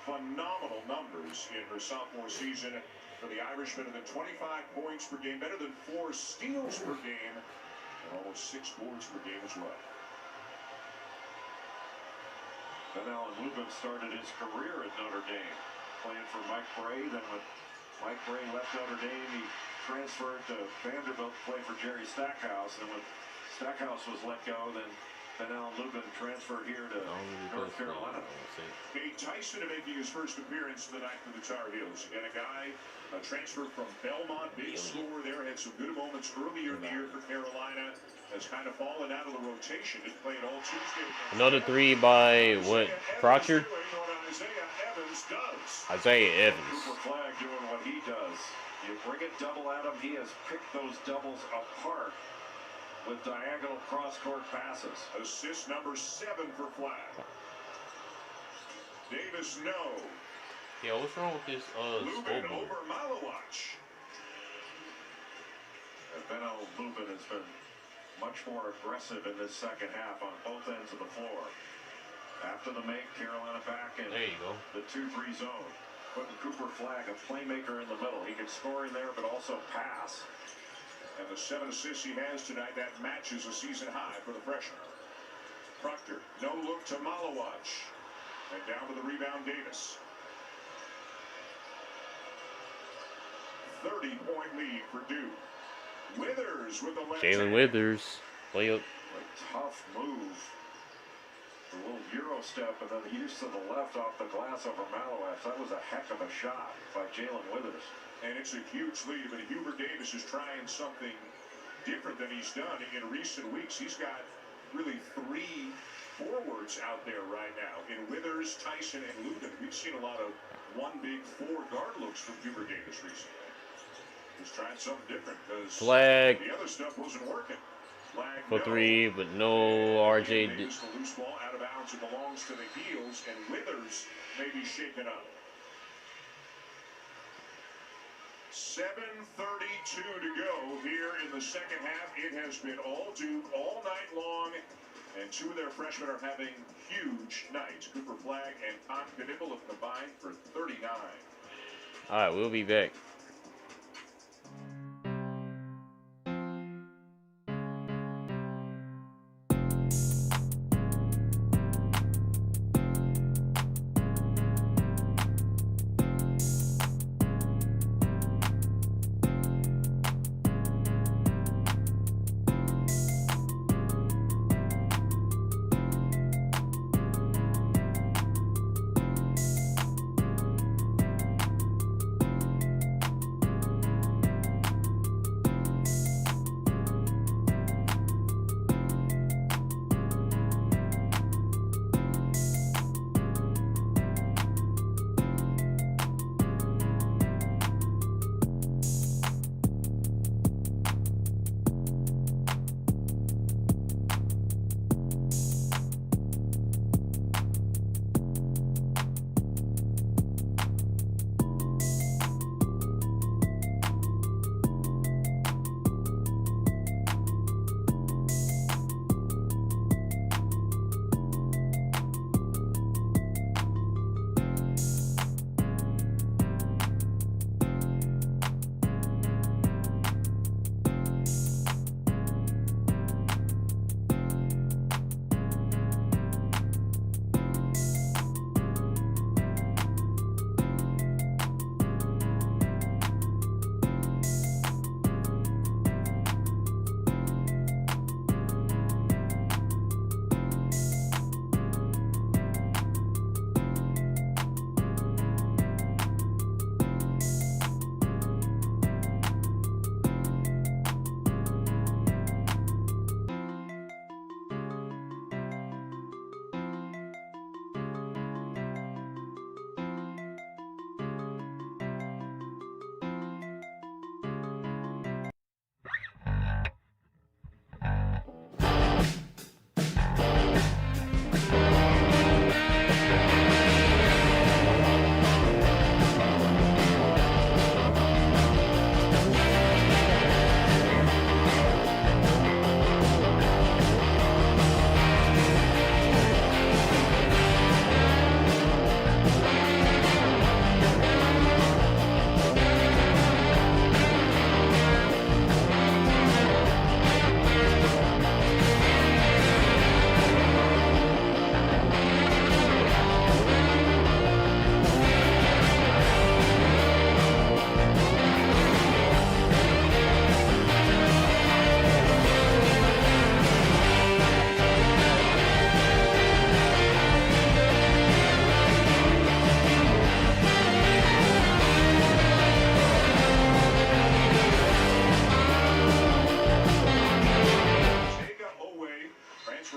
phenomenal numbers in her sophomore season. For the Irishman, than 25 points per game, better than 4 steals per game, and almost 6 boards per game as well. Ben Allen Lubin started his career at Notre Dame, playing for Mike Bray. Then when Mike Bray left Notre Dame, he transferred to Vanderbilt to play for Jerry Stackhouse. And when Stackhouse was let go, then Ben Allen Lubin transferred here to North Carolina. Nate Tyson making his first appearance tonight for the Tar Heels. Again, a guy transferred from Belmont, big scorer there, had some good moments earlier in the year for Carolina. Has kind of fallen out of the rotation. Didn't play it all Tuesday. Another 3 by what? Proctor? Isaiah Evans does. Isaiah Evans. Cooper Flag doing what he does. You bring it double at him, he has picked those doubles apart with diagonal cross-court passes. Assist number 7 for Flag. Davis, no. Yeah, what's wrong with this Lubin scoreboard? over Malawatch. Ben Allen Lubin has been much more aggressive in this second half on both ends of the floor. After the make, Carolina back in There you go. the 2-3 zone. Putting Cooper Flagg, a playmaker in the middle. He can score in there, but also pass. And the 7 assists he has tonight, that matches a season high for the freshman. Proctor, no look to Malawach. And down to the rebound, Davis. 30-point lead for Duke. Withers with the left Jalen hand. Withers. Layup. A tough move. A little Euro step and then the use to the left off the glass over Malawach. That was a heck of a shot by Jalen Withers. And it's a huge lead, but Hubert Davis is trying something different than he's done in recent weeks. He's got really 3 forwards out there right now in Withers, Tyson, and Lubin. We've seen a lot of 1 big 4 guard looks from Hubert Davis recently. He's trying something different because Flag the other stuff wasn't working. Flag for 3, but no RJ. The loose ball out of bounds. It belongs to the heels, and Withers may be shaken up. 7:32 to go here in the second half. It has been all Duke all night long, and 2 of their freshmen are having huge nights. Cooper Flagg and Con Knibble have combined for 39. All right, we'll be back.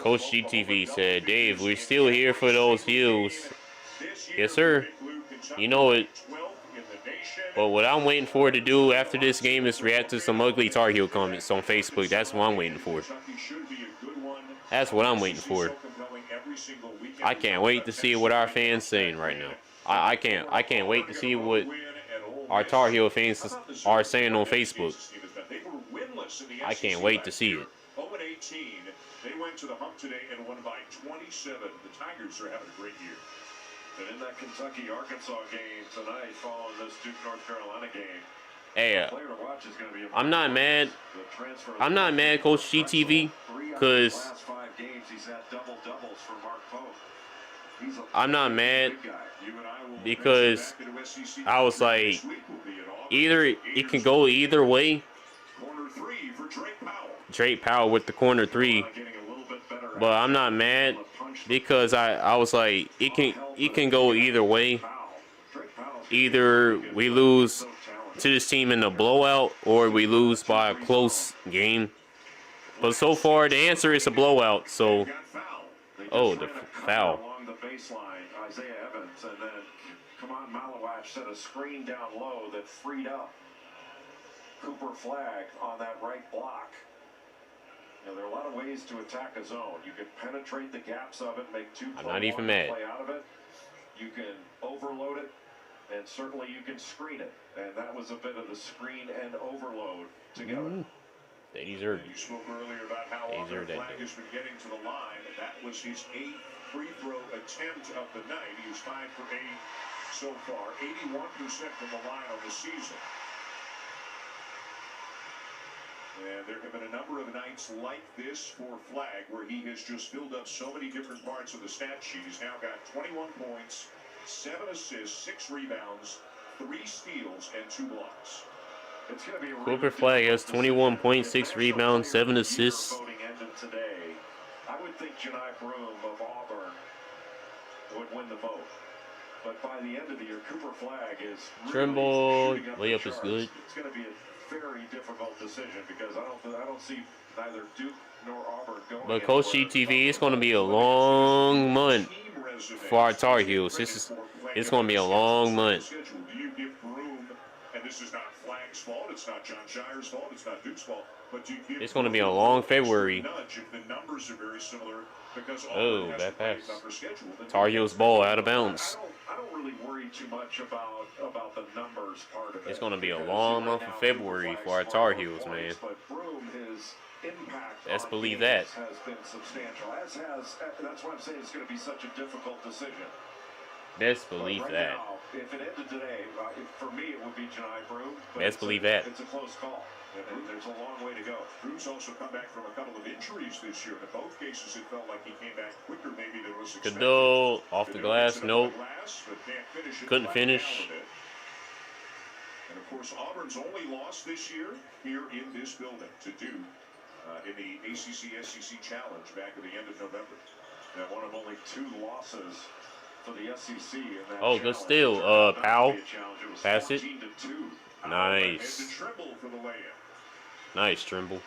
Coach GTV said, Dave, we're still here for those heels. Yes, sir. You know it. But what I'm waiting for to do after this game is react to some ugly Tar Heel comments on Facebook. That's what I'm waiting for. That's what I'm waiting for. I can't wait to see what our fans saying right now. I can't wait to see what our Tar Heel fans are saying on Facebook. I can't wait to see it. 7-18. They went to the hump today and won by 27. The Tigers are having a great year. And in that Kentucky-Arkansas game tonight, following this Duke-North Carolina game, Hey, player to watch is going to be I'm not mad. the transfer. I'm not mad, Coach GTV, because last 5 games he's had double-doubles for Mark Pope. He's a I'm not mad big guy. You and I will because back into SEC I was like, this week. We'll be at Auburn. either it can go either way. Corner 3 for Drake Powell. Drake Powell with the corner 3, Getting a little bit better but I'm not mad because I was like, it can go either way. Either we lose to this team in a blowout or we lose by a close game. But so far the answer is a blowout. So, oh, the foul. Along the baseline, Isaiah Evans, and then Kaman Malawach set a screen down low that freed up Cooper Flagg on that right block. You know, there are a lot of ways to attack a zone. You can penetrate the gaps of it, make two I'm not even mad. play out of it. You can overload it, and certainly you can screen it. And that was a bit of the screen and overload together. They deserve You it. spoke earlier about how They often deserve that Flagg deal. has been getting to the line. That was his 8th free throw attempt of the night. He was 5 for 8 so far, 81% from the line on the season. And there have been a number of nights like this for Flagg where he has just filled up so many different parts of the stat sheet. He's now got 21 points, 7 assists, 6 rebounds, 3 steals, and 2 blocks. It's going to be a Cooper Flagg has 21.6 rebounds, 7 assists. voting ended today. I would think Janai Broome of Auburn would win the vote. But by the end of the year, Cooper Flagg is really Trimble, shooting up the layup is charts. good. It's going to be a very difficult decision because I don't see neither Duke nor Auburn going. But Coach anywhere. GTV, it's going to be a long month Team resume for our Tar Heels. It's going to be a long month. Do you give Broome, and this is not Flagg's fault, it's not John Shire's fault, it's not Duke's fault, but do you give It's going to be a Broome long an extra February. nudge if the numbers are very similar because Oh, Auburn has bad to play pass. a tougher schedule than Tar Duke. Heels ball out of bounds. I don't really worry too much about the numbers part of it. It's going to be a because long right month now, of February Cooper for our Flagg's Tar scored Heels, more man. points, But Broome, his impact Best on believe games that. has been substantial. That's why I'm saying it's going to be such a difficult decision. Best But believe right that. now, if it ended today, for me it would be Janai Broome. But Best believe that. It's a close call. And there's a long way to go. Broome's also come back from a couple of injuries this year. In both cases, it felt like he came back quicker maybe than was expected. Cadeau off the glass, It nope. glass, but can't finish it, Couldn't flat finish. down a bit. And of course, Auburn's only loss this year here in this building to Duke in the ACC-SEC Challenge back at the end of November. And one of only 2 losses for the SEC in that Oh, good challenge. steal. It turned out not to Powell. be a challenge. It was Pass it. 14-2. Nice. And to Trimble for the layup. Nice, Trimble.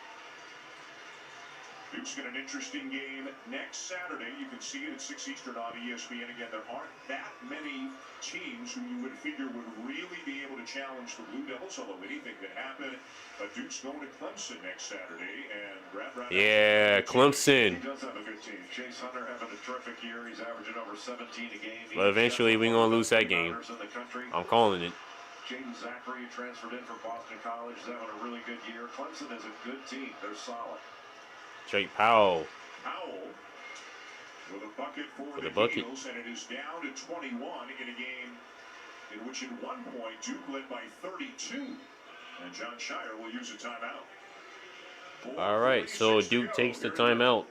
Duke's got an interesting game next Saturday. You can see it at 6 Eastern on ESPN. Again, there aren't that many teams who you would figure would really be able to challenge the Blue Devils, although anything can happen. But Duke's going to Clemson next Saturday, and Yeah, Clemson. He does have a good team. Chase Hunter having a terrific year. He's averaging over 17 a game. But eventually we're going to lose that game. In the country. I'm calling it. Jaden Zachary transferred in from Boston College. Is having a really good year. Clemson is a good team. They're solid. Drake Powell. Powell with a bucket for the bucket. Eagles, and it is down to 21 in a game in which at one point Duke led by 32. And John Shire will use a timeout. All right, so Duke takes the timeout.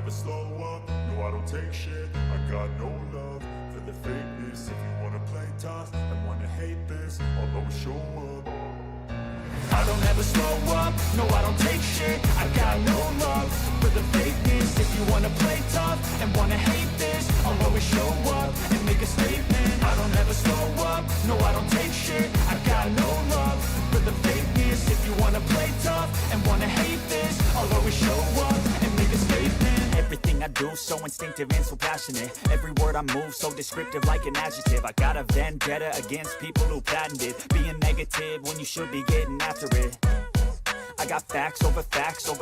never slow up, no I don't take shit. I got no love for the fakeness. If you wanna play tough and wanna hate this, I'll always show up. I don't ever slow up, no I don't take shit. I got no love for the fakeness. If you wanna play tough and wanna hate this, I'll always show up and make a statement. I don't ever slow up, no I don't take shit. I got no love for the fakeness. If you wanna play tough and wanna hate this, I'll always show up and make a statement. Everything I do so instinctive and so passionate. Every word I move so descriptive like an adjective. I got a vendetta against people who patented being negative when you should be getting after it. I got facts over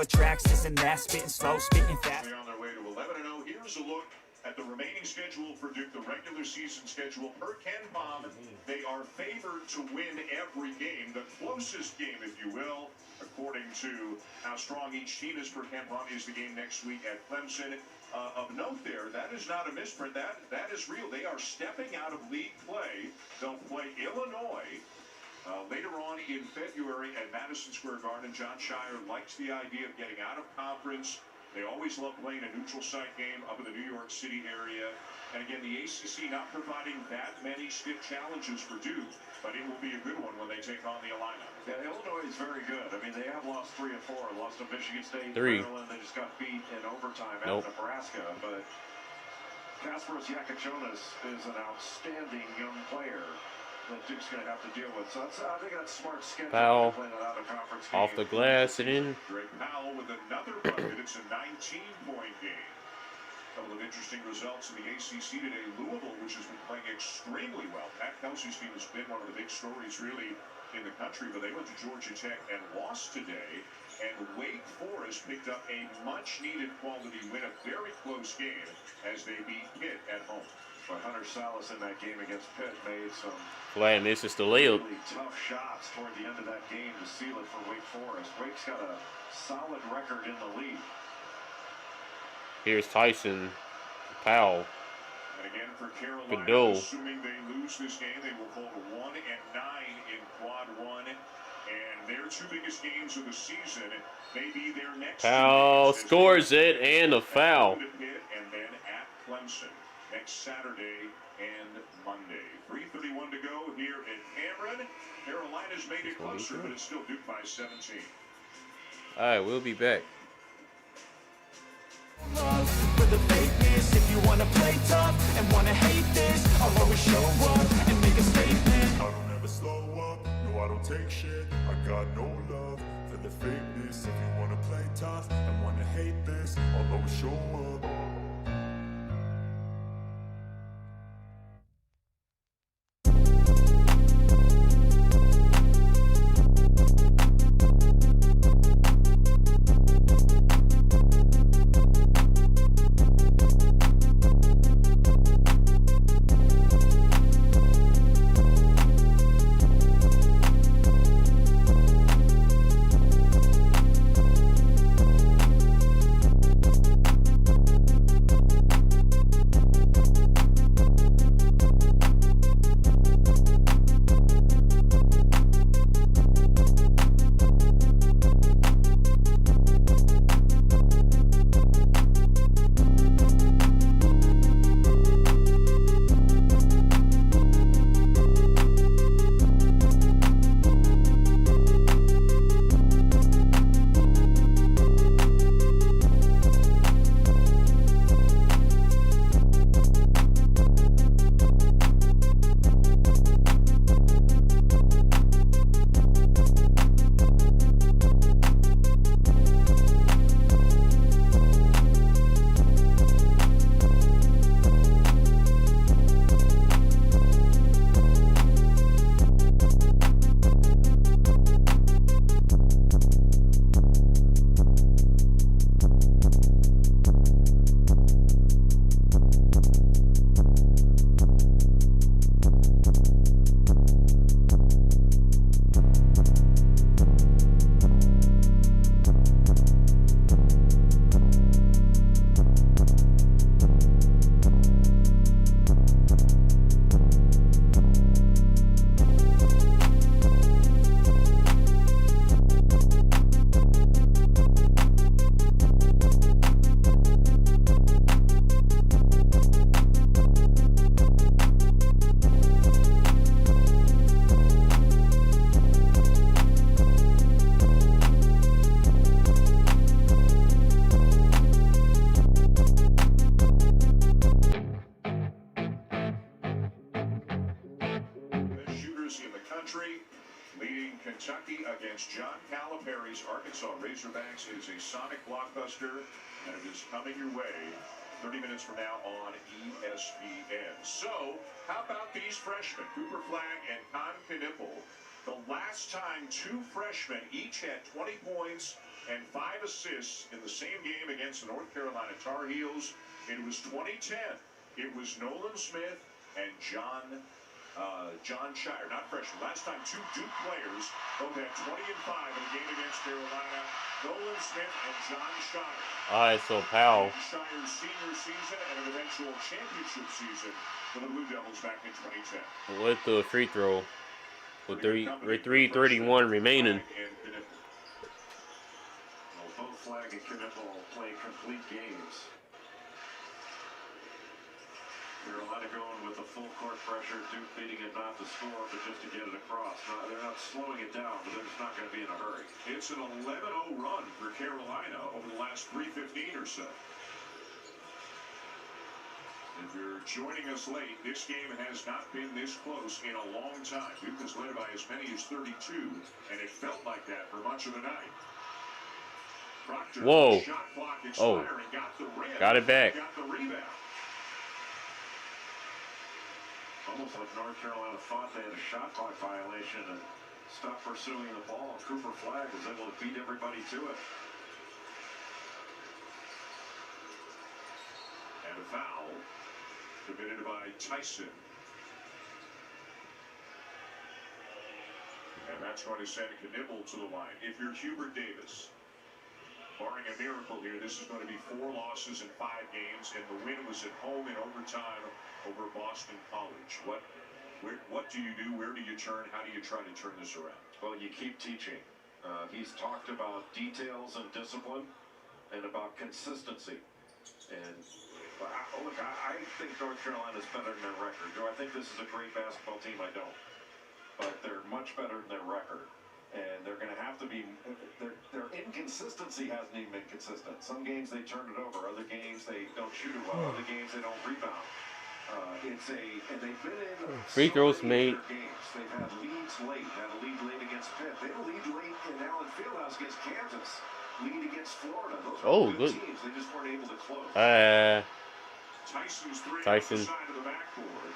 tracks, this and that, spitting slow, spitting fast. They're on their way to 11-0. Here's a look at the remaining schedule for Duke, the regular season schedule. Per Ken Pom, they are favored to win every game, the closest game, if you will, according to how strong each team is. Per Ken Pom is the game next week at Clemson. Of note there, that is not a misprint. That is real. They are stepping out of league play. They'll play Illinois later on in February at Madison Square Garden. John Shire likes the idea of getting out of conference. They always love playing a neutral site game up in the New York City area. And again, the ACC not providing that many stiff challenges for Duke, but it will be a good one when they take on the Illini. Yeah, Illinois is very good. I mean, they have lost 3 of 4. Lost to Michigan State, 3. Maryland. They just got beat in overtime at Nope. Nebraska. But Kasparas Yakachonis is an outstanding young player that Duke's going to have to deal with. So I think that's smart schedule. Foul. Playing it out of conference Off game. the glass and in. Drake Powell with another bucket. It's a 19-point game. Couple of interesting results in the ACC today. Louisville, which has been playing extremely well. Pat Kelsey's team has been one of the big stories, really, in the country, but they went to Georgia Tech and lost today. And Wake Forest picked up a much-needed quality win, a very close game, as they beat Pitt at home. But Hunter Salas in that game against Pitt made some Flat misses the layup. really tough shots toward the end of that game to seal it for Wake Forest. Wake's got a solid record in the league. Here's Tyson Powell. And again for Carolina, Godot. assuming they lose this game, they will fall to 1-9 in quad 1. And their 2 biggest games of the season may be their next. Powell scores it and a foul. And then at Clemson next Saturday and Monday. 3:31 to go here in Cameron. Carolina's made it closer, but it's still Duke by 17. All right, we'll be back. Love for the fakeness. If you wanna play tough and wanna hate this, I'll always show up and make a statement. I don't ever slow up, no I don't take shit. I got no love for the fakeness. If you wanna play tough and wanna hate this, I'll always show up. Kentucky against John Calipari's Arkansas Razorbacks. It is a sonic blockbuster, and it is coming your way 30 minutes from now on ESPN. So, how about these freshmen, Cooper Flagg and Con Knipple? The last time two freshmen each had 20 points and 5 assists in the same game against the North Carolina Tar Heels, it was 2010. It was Nolan Smith and John Shire, not freshman. Last time two Duke players both had 20 and 5 in a game against Carolina. Nolan Smith and John Shire. All right, so Powell. Shire's senior season and an eventual championship season for the Blue Devils back in 2010. With the free throw, with 3:31 remaining. Well, both Flagg and Knipple play complete games. Carolina going with the full court pressure, Duke needing it not to score, but just to get it across. Now, they're not slowing it down, but they're just not going to be in a hurry. It's an 11-0 run for Carolina over the last 3:15 or so. If you're joining us late, this game has not been this close in a long time. Duke has led by as many as 32, and it felt like that for much of the night. Proctor, whoa. Shot clock expiring, got the rim, got it back. Got the rebound. Almost like North Carolina thought they had a shot clock violation and stopped pursuing the ball. Cooper Flagg was able to beat everybody to it. And a foul committed by Tyson. And that's going to send Knipple to the line. If you're Hubert Davis, barring a miracle here, this is going to be 4 losses in 5 games, and the win was at home in overtime over Boston College. What do you do? Where do you turn? How do you try to turn this around? Well, you keep teaching. He's talked about details and discipline and about consistency. And look, I think North Carolina's better than their record. Do I think this is a great basketball team? I don't. But they're much better than their record. And they're going to have to be, their inconsistency hasn't even been consistent. Some games they turn it over, other games they don't shoot it well, other games they don't rebound. And they've been in free throws made. Games. They've had leads late, had a lead late against Pitt. They had a lead late in Allen Fieldhouse against Kansas, lead against Florida. Those are good teams. They just weren't able to close. Tyson's three Tyson. on the side of the backboard.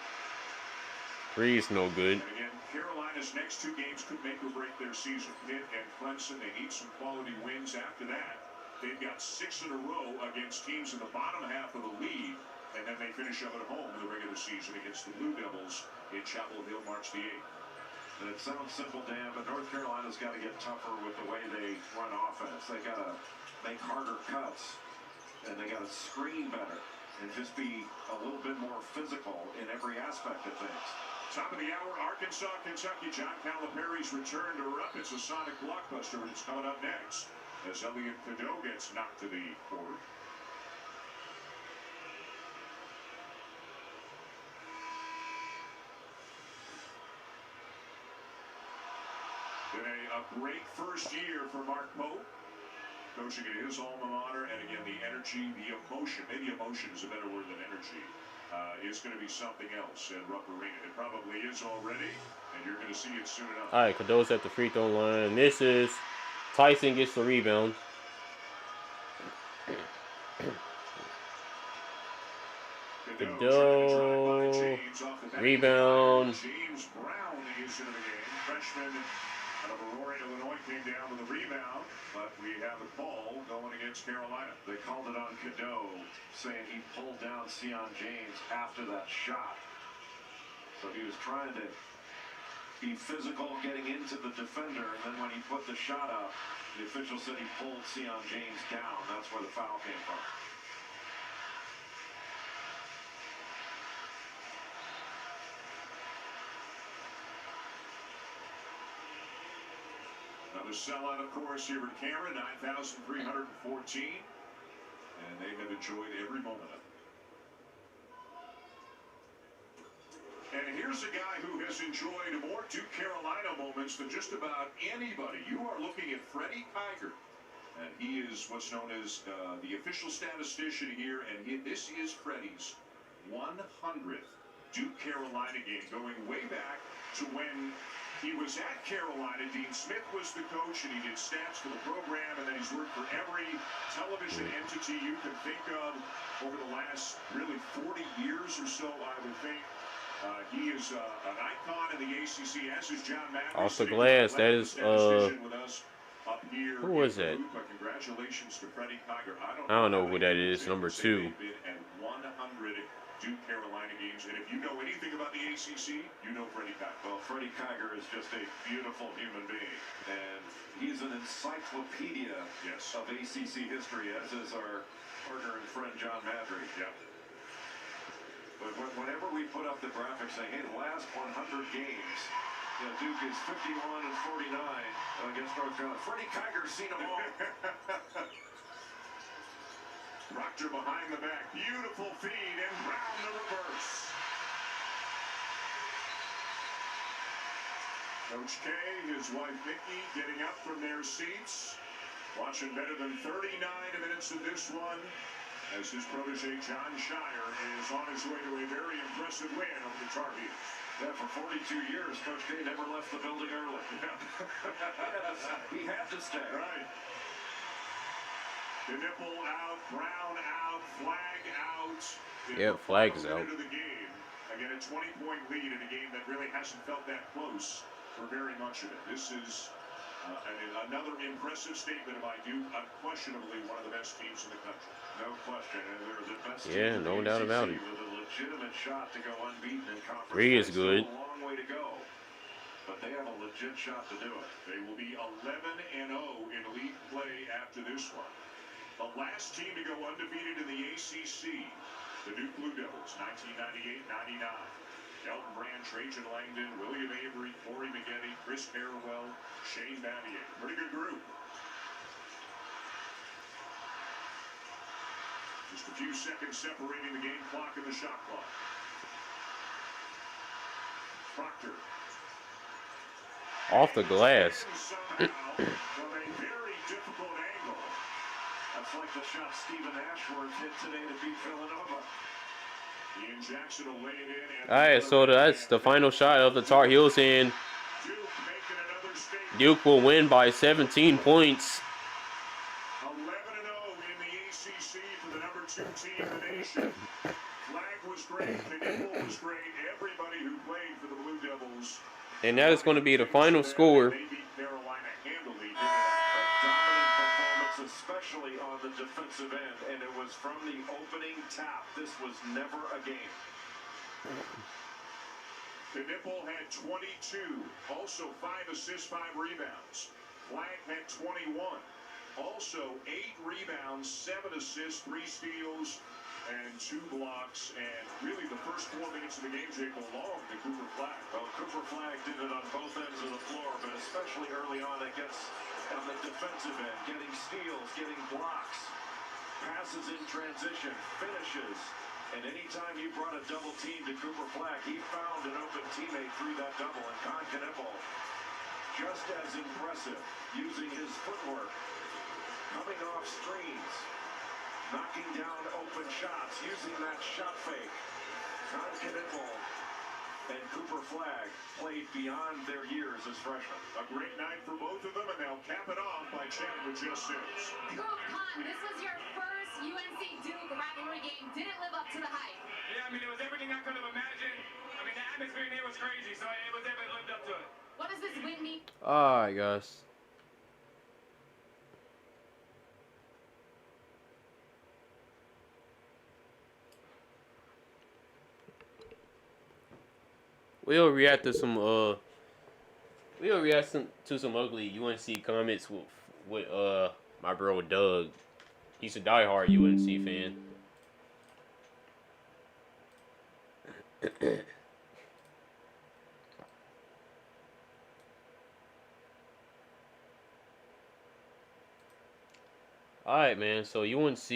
3 is no good. And again, Carolina's next 2 games could make or break their season. Pitt and Clemson, they need some quality wins after that. They've got 6 in a row against teams in the bottom half of the league. And then they finish up at home in the regular season against the Blue Devils in Chapel Hill, March the 8th. And it sounds simple, Dan, but North Carolina's got to get tougher with the way they run offense. They got to make harder cuts, and they got to screen better, and just be a little bit more physical in every aspect of things. Top of the hour, Arkansas, Kentucky. John Calipari's return to Rupp. It's a sonic blockbuster, and it's coming up next as Elliot Cadeau gets knocked to the court. Been a great first year for Mark Pope, coaching at his alma mater, and again, the energy, the emotion, maybe emotion is a better word than energy, is going to be something else at Rupp Arena. It probably is already, and you're going to see it soon enough. All right, Cadeau's at the free throw line. This is Tyson gets the rebound. Cadeau, rebound. James Brown is into the game. Freshman out of Aurora, Illinois, came down with a rebound, but we have a call going against Carolina. They called it on Cadeau, saying he pulled down Sion James after that shot. So he was trying to be physical getting into the defender, and then when he put the shot up, the official said he pulled Sion James down. That's where the foul came from. Another sellout, of course, here at Cameron, 9,314. And they have enjoyed every moment of it. And here's a guy who has enjoyed more Duke Carolina moments than just about anybody. You are looking at Freddie Kiger. And he is what's known as the official statistician here. And this is Freddie's 100th Duke Carolina game, going way back to when He was at Carolina. Dean Smith was the coach, and he did stats for the program, and then he's worked for every television entity you can think of over the last really 40 years or so, I would think. He is an icon in the ACC, as is John Madden. Off the glass, that is, who was that? Congratulations to Freddie Kiger. I don't know who that is, number 2. And 100 Duke Carolina games. And if you know anything about the ACC, you know Freddie Kiger. Well, Freddie Kiger is just a beautiful human being. And he's an encyclopedia of ACC history, as is our partner and friend John Madry. Yep. But whenever we put up the graphic saying, hey, the last 100 games, you know, Duke is 51 and 49 against North Carolina. Freddie Kiger's seen them all. Proctor behind the back. Beautiful feed, and Brown the reverse. Coach K, his wife Mickey, getting up from their seats. Watching better than 39 minutes of this one, as his protege John Shire is on his way to a very impressive win over the Tar Heels. Yeah, for 42 years, Coach K never left the building early. He had to stay. Right. The nipple out, Brown out, flag out. Yeah, flag is out. Into the game. Again, a 20-point lead in a game that really hasn't felt that close for very much of it. This is another impressive statement by Duke. Unquestionably one of the best teams in the country. No question. And they're the best Yeah, no doubt about it. With a legitimate shot to go unbeaten in conference. 3 is good. Still a long way to go. But they have a legit shot to do it. They will be 11-0 in league play after this one. The last team to go undefeated in the ACC, the Duke Blue Devils, 1998-99. Elton Brand, Trajan Langdon, William Avery, Corey Maggette, Chris Harrowell, Shane Battier. Pretty good group. Just a few seconds separating the game clock and the shot clock. Proctor. Off the glass. Somehow, from a very difficult angle. That's like the shot Stephen Ashworth hit today to beat Villanova. Ian Jackson will lay it in. Alright, so that's the final shot of the Tar Heels, and Duke will win by 17 points. 11-0 in the ACC for the number 2 team in the nation. Flag was great, the nipple was great. Everybody who played for the Blue Devils. And that is going to be the final score. They beat Carolina handily. A dominant performance, especially on the defensive end, and it was from the opening tap. This was never a game. The nipple had 22, also 5 assists, 5 rebounds. Flag had 21, also 8 rebounds, 7 assists, 3 steals, and 2 blocks. And really the first 4 minutes of the game, Jake, belonged to Cooper Flag. Well, Cooper Flag did it on both ends of the floor, but especially early on against on the defensive end, getting steals, getting blocks, passes in transition, finishes. And anytime you brought a double team to Cooper Flag, he found an open teammate through that double. And Con Knippel, just as impressive, using his footwork, coming off screens, knocking down open shots, using that shot fake. Con Knippel and Cooper Flag played beyond their years as freshmen. A great night for both of them, and they'll cap it off by chatting with Jess Sims. Coop, Con, this was your first UNC-Duke rivalry game. Did it live up to the hype? Yeah, I mean, it was everything I could have imagined. I mean, the atmosphere in here was crazy, so it was definitely lived up to it. What does this win mean? Alright, guys. We'll react to some ugly UNC comments with my bro Doug. He's a diehard UNC fan. Alright, man, so UNC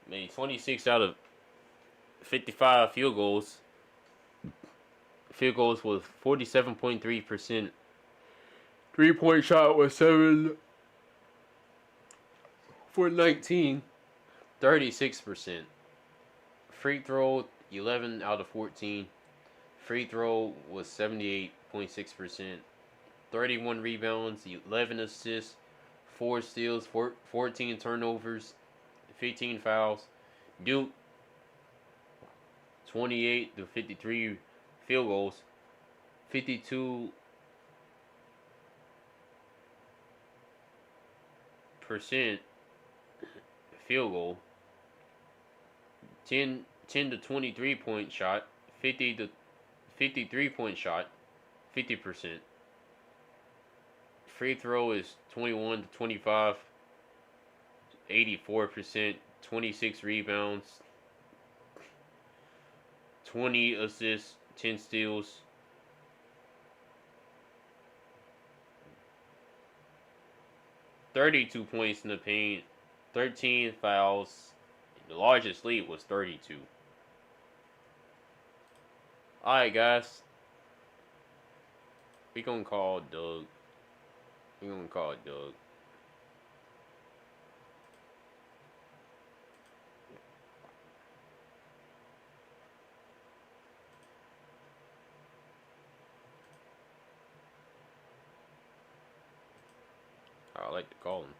made 26 out of 55 field goals. Field goals was 47.3%. 3-point shot was 7 for 19. 36%. Free throw 11 out of 14. Free throw was 78%. 0.6%. 31 rebounds, 11 assists, 4 steals, 14 turnovers, 15 fouls. Duke 28 to 53 field goals, 52% field goal, 10 to 23 point shot, 50 to 53 point shot, 50%. Free throw is 21 to 25, 84%, 26 rebounds, 20 assists, 10 steals. "32 points in the paint, 13 fouls. The largest lead was 32. Alright, guys. We gonna call Doug. We gonna call Doug. I like to call him.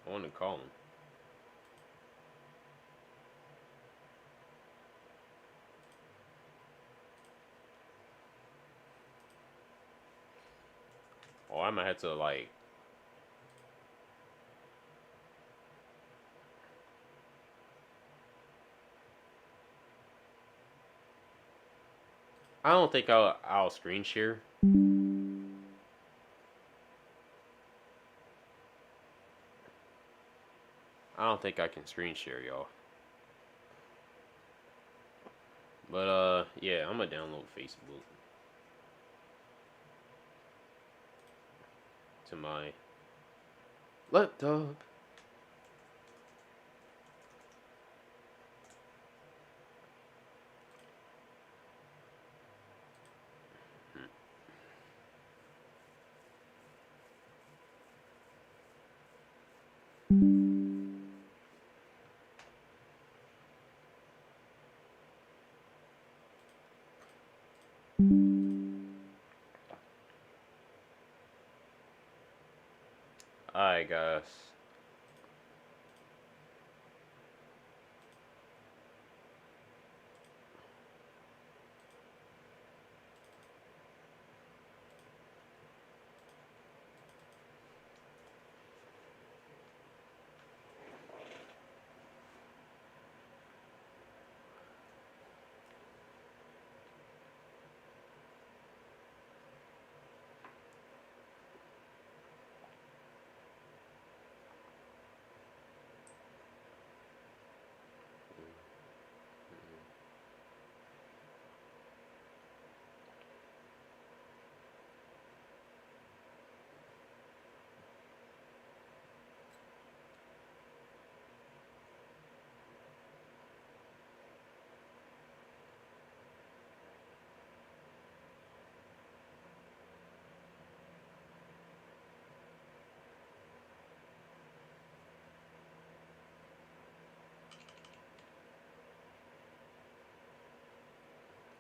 I want to call him. Oh, I might have to like. I don't think I'll screen share. I don't think I can screen share, y'all. But yeah, I'm gonna download Facebook to my laptop. Alright, guys.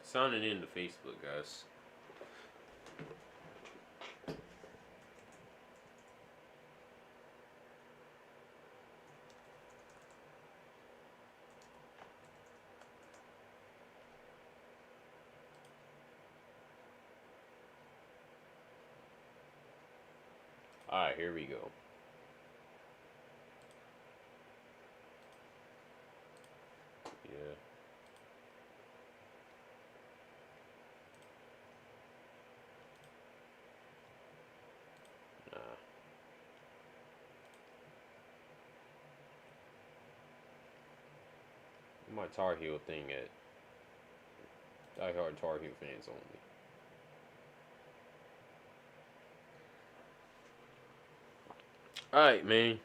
Signing in to Facebook, guys. Alright, here we go. Yeah. Nah. My Tar Heel thing at Die Hard Tar Heel fans only. Alright, man.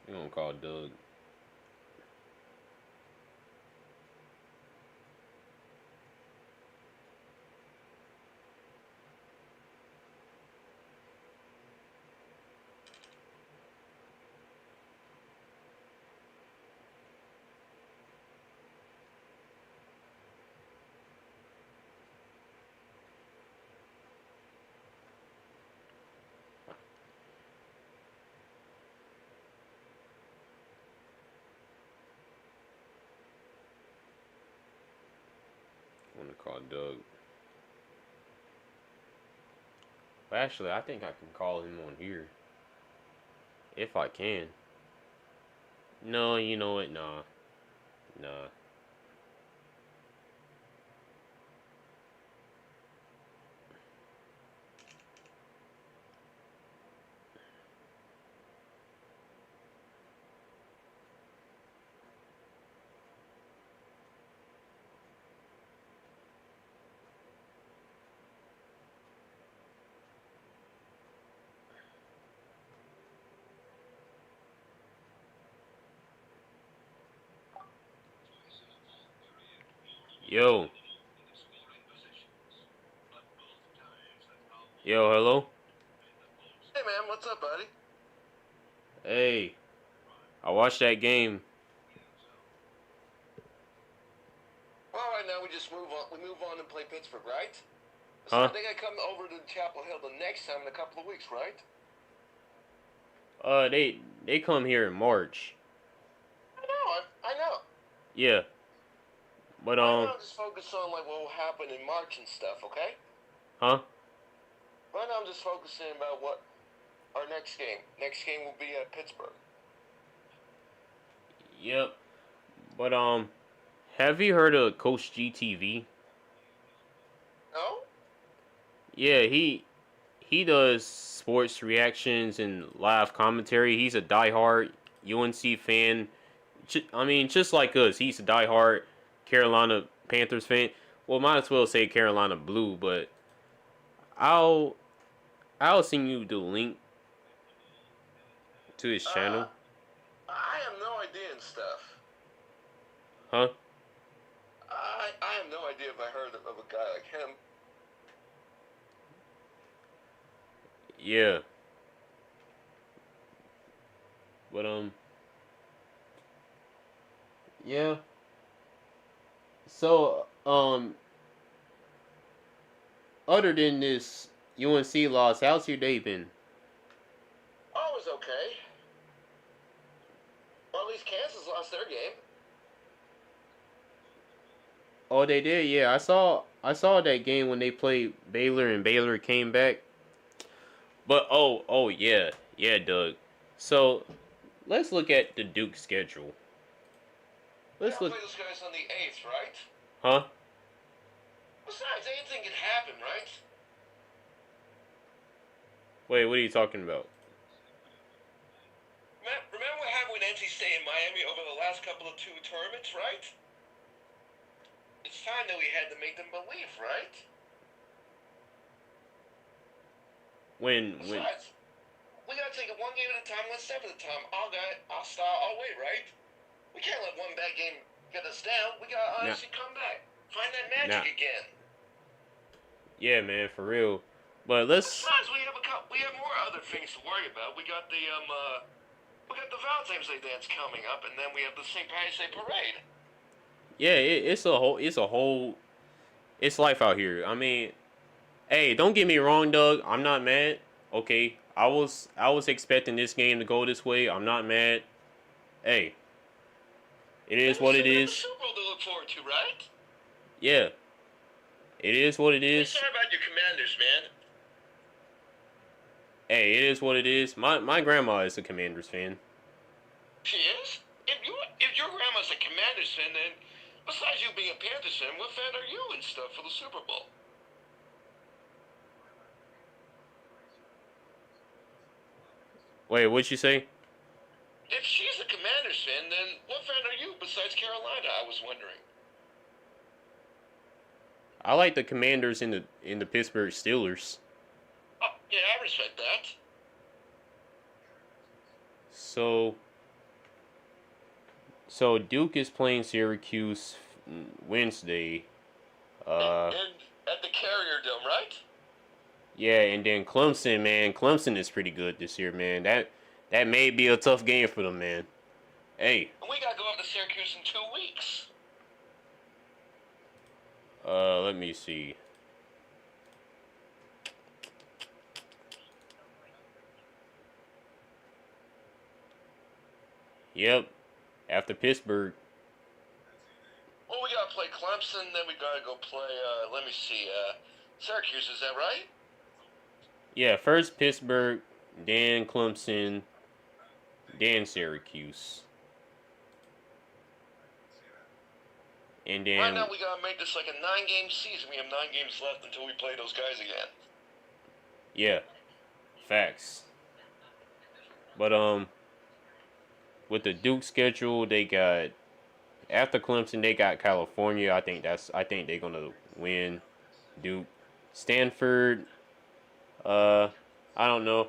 We're gonna call Doug. want to call Doug. Well, actually, I think I can call him on here. If I can. No, you know what? Nah. Nah. Yo. Yo, hello? Hey man, what's up, buddy? Hey. I watched that game. Well, right now we just move on. We move on and play Pittsburgh, right? So Huh? I think I come over to Chapel Hill the next time in a couple of weeks, right? They come here in March. I know. Yeah. But Right now, just focus on like what will happen in March and stuff, okay? Huh? Right now, I'm just focusing about what our next game. Next game will be at Pittsburgh. Yep. But have you heard of Coach GTV? No? Yeah, he does sports reactions and live commentary. He's a diehard UNC fan. I mean, just like us, he's a diehard Carolina Panthers fan. Well, might as well say Carolina Blue, but I'll send you the link to his channel. I have no idea and stuff. Huh? I have no idea if I heard of a guy like him. Yeah. But yeah. So other than this UNC loss, how's your day been? Oh, it was okay. Well, at least Kansas lost their game. Oh, they did. Yeah, I saw that game when they played Baylor and Baylor came back. But oh yeah, Doug. So let's look at the Duke schedule. Let's look. Play those guys on the 8th, right? Huh? Besides, anything can happen, right? Wait, what are you talking about? Remember what happened with NC State and Miami over the last couple of 2 tournaments, right? It's time that we had to make them believe, right? Besides, we gotta take it one game at a time, one step at a time. I'll start, I'll wait, right? We can't let one bad game get us down. We gotta honestly come back, find that magic again. Yeah, man, for real. But let's. Besides, we have more other things to worry about. We got the Valentine's Day dance coming up, and then we have the St. Patrick's Day parade. Yeah, it's a whole. It's life out here. I mean, hey, don't get me wrong, Doug. I'm not mad. Okay, I was expecting this game to go this way. I'm not mad. Hey, it is what it is. Super Bowl to look forward to, right? Yeah, it is what it is. Sorry about your Commanders, man. Hey, it is what it is. My grandma is a Commanders fan. She is? If your grandma's a Commanders fan, then besides you being a Panthers fan, what fan are you and stuff for the Super Bowl? Wait, what'd you say? If she's a Commanders fan, then what fan are you besides Carolina? I was wondering. I like the Commanders in the Pittsburgh Steelers. Oh, yeah, I respect that. So Duke is playing Syracuse Wednesday. And at the Carrier Dome, right? Yeah, and then Clemson, man. Clemson is pretty good this year, man. That may be a tough game for them, man. Hey. And we gotta go up to Syracuse in 2 weeks. Let me see. Yep. After Pittsburgh. Well, we gotta play Clemson. Clemson, then we gotta go play, let me see, Syracuse, is that right? Yeah, first Pittsburgh, then Clemson, then Syracuse. And then right now we gotta make this like a 9-game season. We have 9 games left until we play those guys again. yeah, facts. But with the Duke schedule, they got after Clemson, they got California. I think they're gonna win. Duke, Stanford. I don't know.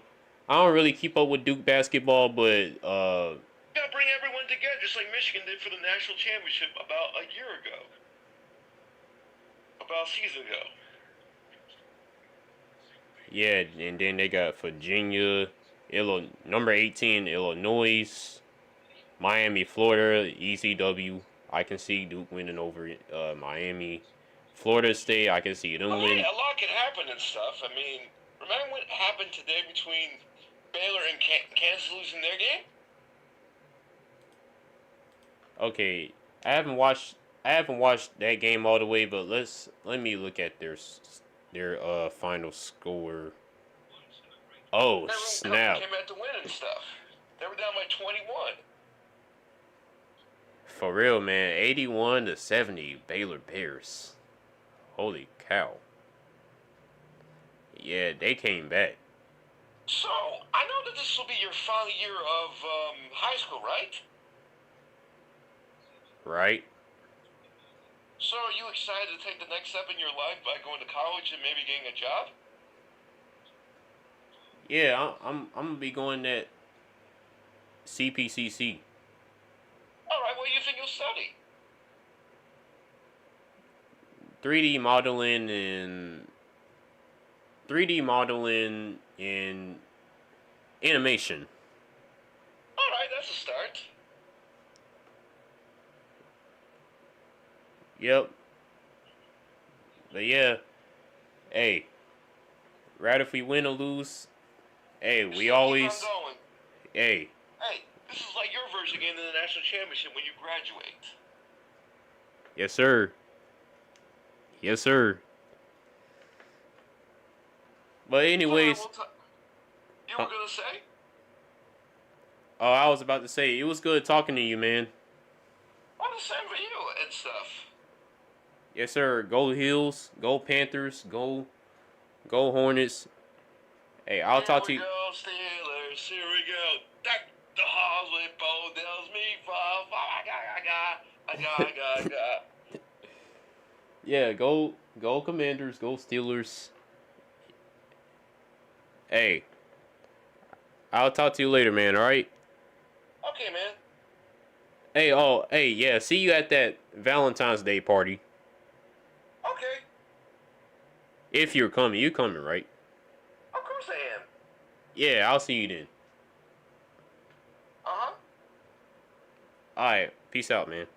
I don't really keep up with Duke basketball, but We gotta bring everyone together, just like Michigan did for the national championship about a year ago. About a season ago. yeah, and then they got Virginia, number 18, Illinois, Miami, Florida, easy W. I can see Duke winning over Miami. Florida State, I can see them win. Yeah, a lot can happen and stuff. I mean, remember what happened today between Baylor and Kansas losing their game? Okay, I haven't watched that game all the way, but let me look at their final score. Oh, snap. Came out to win and stuff. They were down by 21. For real, man. 81-70 Baylor Bears. Holy cow. Yeah, they came back. So, I know that this will be your final year of high school, right? Right? So, are you excited to take the next step in your life by going to college and maybe getting a job? Yeah, I'm gonna be going that CPCC. Alright, what do you think you'll study? 3D modeling and animation. Alright, that's a start. Yep. But yeah, hey, right if we win or lose, hey, we always, hey. Hey, this is like your version of getting to the national championship when you graduate. Yes, sir. Yes, sir. But anyways, you were gonna say? Oh, I was about to say it was good talking to you, man. Oh, the same for you and stuff. Yes, sir. Go Heels. Go Panthers. Go Hornets. Hey, I'll talk to you. Here we go, Steelers. Here we go. Deck the halls with both dells. Me, I got. Yeah, go Commanders. Go Steelers. Hey, I'll talk to you later, man. All right. Okay, man. Hey, yeah. See you at that Valentine's Day party. Okay. If you're coming, you coming, right? Of course I am. Yeah, I'll see you then. Uh-huh. All right. Peace out, man.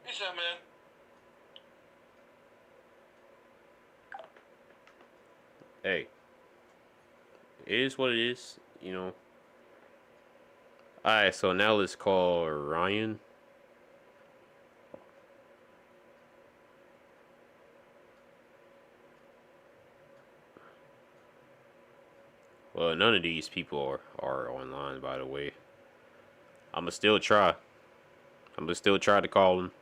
Peace out, man. Hey. It is what it is, you know. Alright, so now let's call Ryan. Well, none of these people are online, by the way. I'ma still try to call them.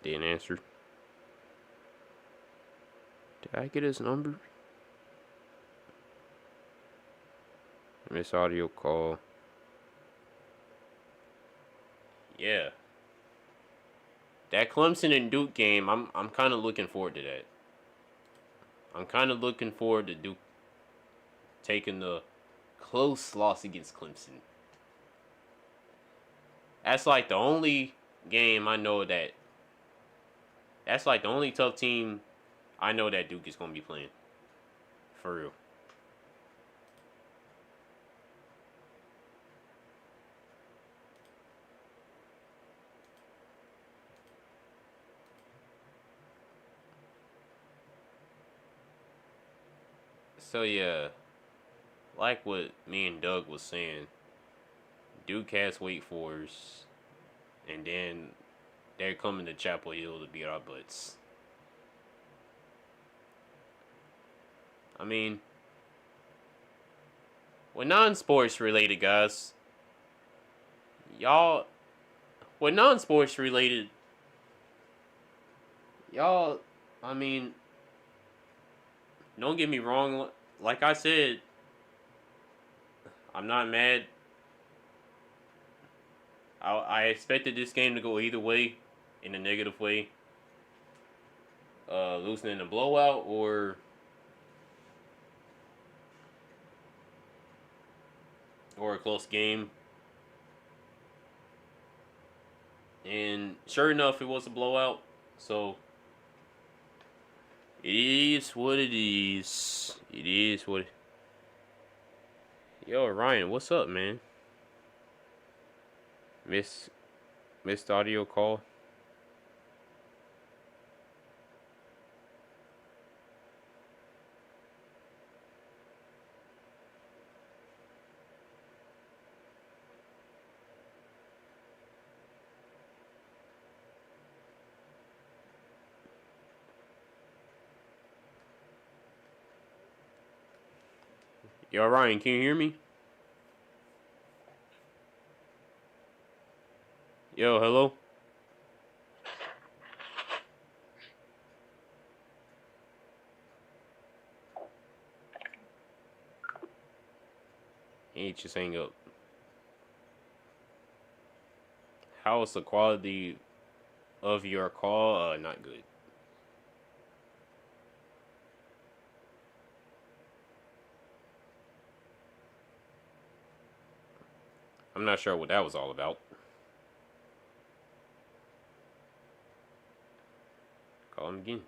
Didn't answer. Did I get his number? Miss audio call. Yeah. That Clemson and Duke game, I'm kind of looking forward to that. I'm kind of looking forward to Duke taking the close loss against Clemson. That's like the only game I know that. That's like the only tough team I know that Duke is going to be playing. For real. So yeah, like what me and Doug was saying, Duke has Wake Forest, and then they're coming to Chapel Hill to beat our butts. I mean, with non-sports related guys, y'all, with non-sports related, y'all, I mean, don't get me wrong. Like I said, I'm not mad. I expected this game to go either way, in a negative way. Losing in a blowout or a close game. And sure enough, it was a blowout. So it is what it is. It is what. Yo, Ryan, what's up, man? Missed audio call. Yo, Ryan, can you hear me? Yo, hello? He just hang up. How is the quality of your call? Not good. I'm not sure what that was all about. Call him again.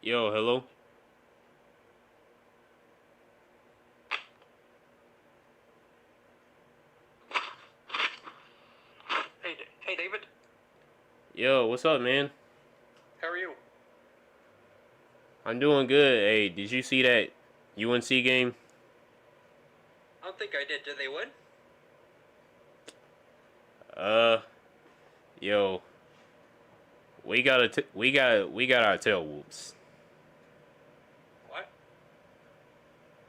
Yo, hello? Hey, David. Yo, what's up, man? How are you? I'm doing good. Hey, did you see that UNC game? I don't think I did. Did they win? Yo, we got our tail whoops. What?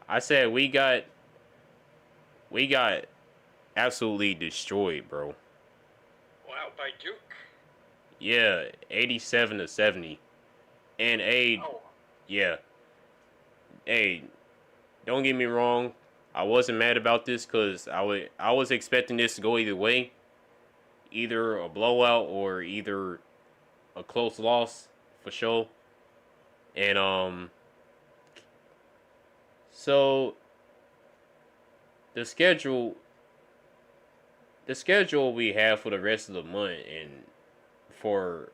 I said we got absolutely destroyed, bro. Wow, by Duke. Yeah, 87-70. And yeah. Hey, don't get me wrong. I wasn't mad about this because I was expecting this to go either way. Either a blowout or either a close loss for sure. And so the schedule we have for the rest of the month and for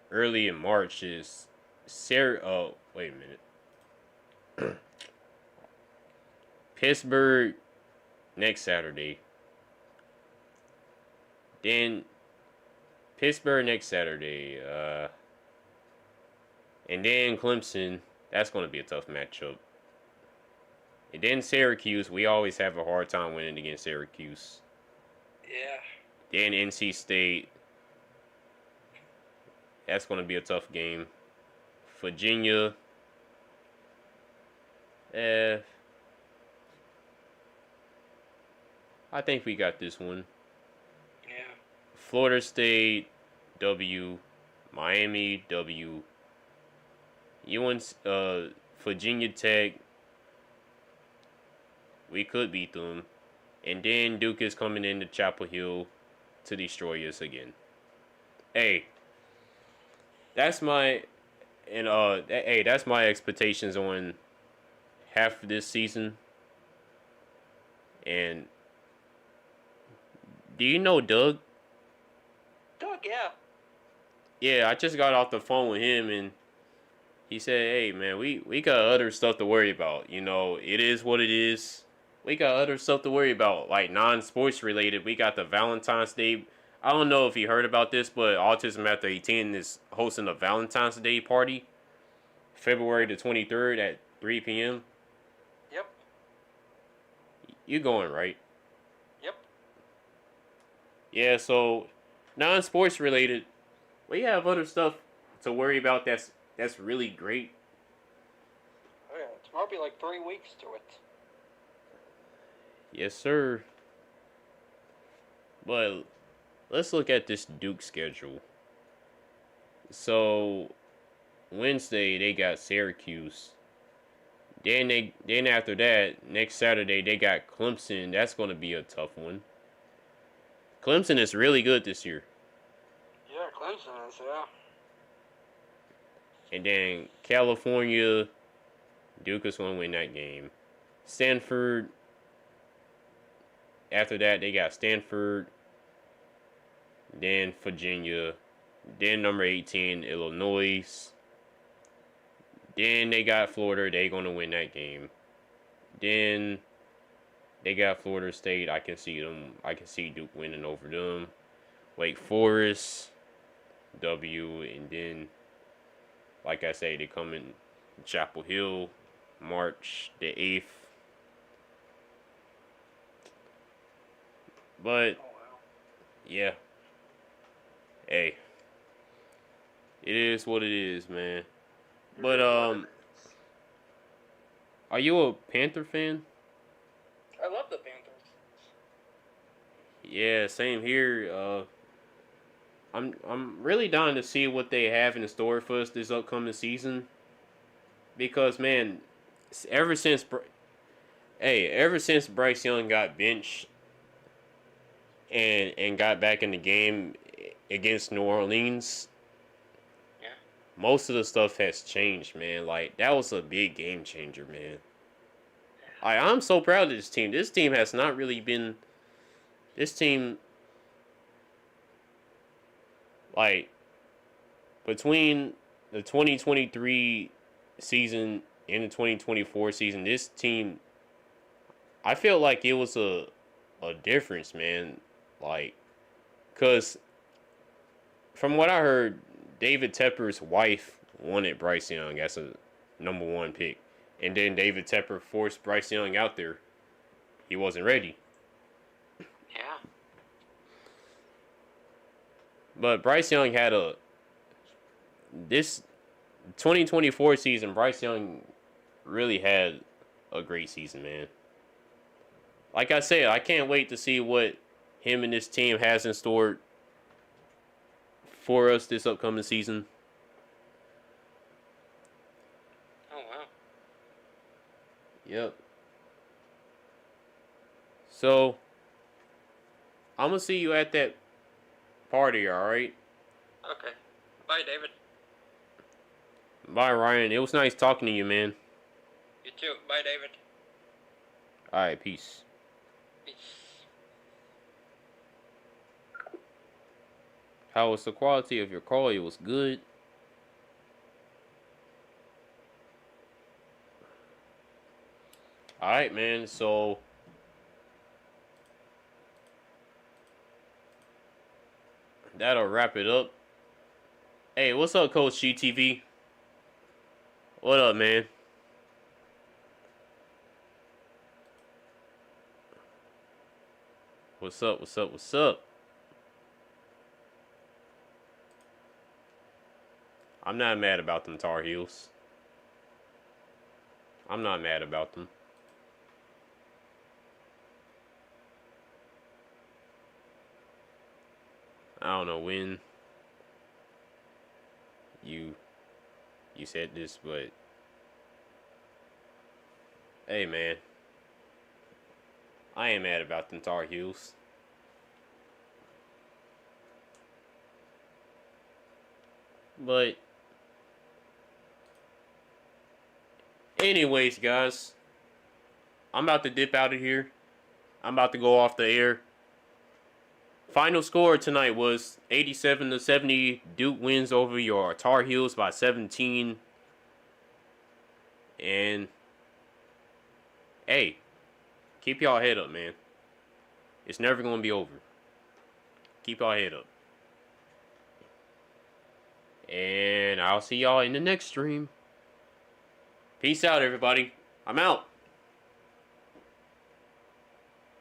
early in March is wait a minute. Pittsburgh next Saturday. Then Pittsburgh next Saturday. And then Clemson. That's going to be a tough matchup. And then Syracuse. We always have a hard time winning against Syracuse. Yeah. Then NC State. That's going to be a tough game. Virginia. I think we got this one. Yeah. Florida State, W. Miami, W. Virginia Tech. We could beat them. And then Duke is coming into Chapel Hill to destroy us again. Hey, that's my that's my expectations on half of this season. And do you know Doug? Doug, yeah. Yeah, I just got off the phone with him and he said, hey man, we got other stuff to worry about. You know, it is what it is. We got other stuff to worry about, like non-sports related. We got the Valentine's Day. I don't know if you heard about this, but Autism After 18 is hosting a Valentine's Day party, February the 23rd at 3 p.m. Yep. You going, right? Yep. Yeah, so non-sports related, we have other stuff to worry about that's really great. Oh yeah, tomorrow will be like 3 weeks to it. Yes, sir. But let's look at this Duke schedule. So Wednesday they got Syracuse. Then after that, next Saturday they got Clemson. That's going to be a tough one. Clemson is really good this year. Yeah, Clemson is, yeah. And then California, Duke is going to win that game. Stanford. After that, they got Stanford. Then Virginia. Then number 18, Illinois. Then they got Florida. They going to win that game. Then they got Florida State. I can see Duke winning over them. Wake Forest, W. And then, like I say, they come in Chapel Hill, March the 8th. But, yeah. Hey. It is what it is, man. But, are you a Panther fan? I love the Panthers. Yeah, same here. I'm really dying to see what they have in store for us this upcoming season. Because, man, ever since Bryce Young got benched and got back in the game against New Orleans, yeah, most of the stuff has changed, man. Like, that was a big game changer, man. I'm so proud of this team. This team has not really been... This team... Like, between the 2023 season and the 2024 season, this team... I felt like it was a difference, man. Like, because from what I heard, David Tepper's wife wanted Bryce Young as a number 1 pick. And then David Tepper forced Bryce Young out there. He wasn't ready. Yeah. But Bryce Young had this 2024 season, Bryce Young really had a great season, man. Like I said, I can't wait to see what him and this team has in store for us this upcoming season. Oh, wow. Yep. So, I'm going to see you at that party, alright? Okay. Bye, David. Bye, Ryan. It was nice talking to you, man. You too. Bye, David. Alright, peace. Peace. How was the quality of your call? It was good. Alright, man. So, that'll wrap it up. Hey, what's up, Coach GTV? What up, man? What's up, what's up, what's up? I'm not mad about them Tar Heels. I'm not mad about them. I don't know when you said this, but hey, man, I ain't mad about them Tar Heels. But anyways, guys, I'm about to dip out of here. I'm about to go off the air. Final score tonight was 87-70. Duke wins over your Tar Heels by 17. And hey, keep y'all head up, man. It's never going to be over. Keep our head up. And I'll see y'all in the next stream. Peace out, everybody. I'm out.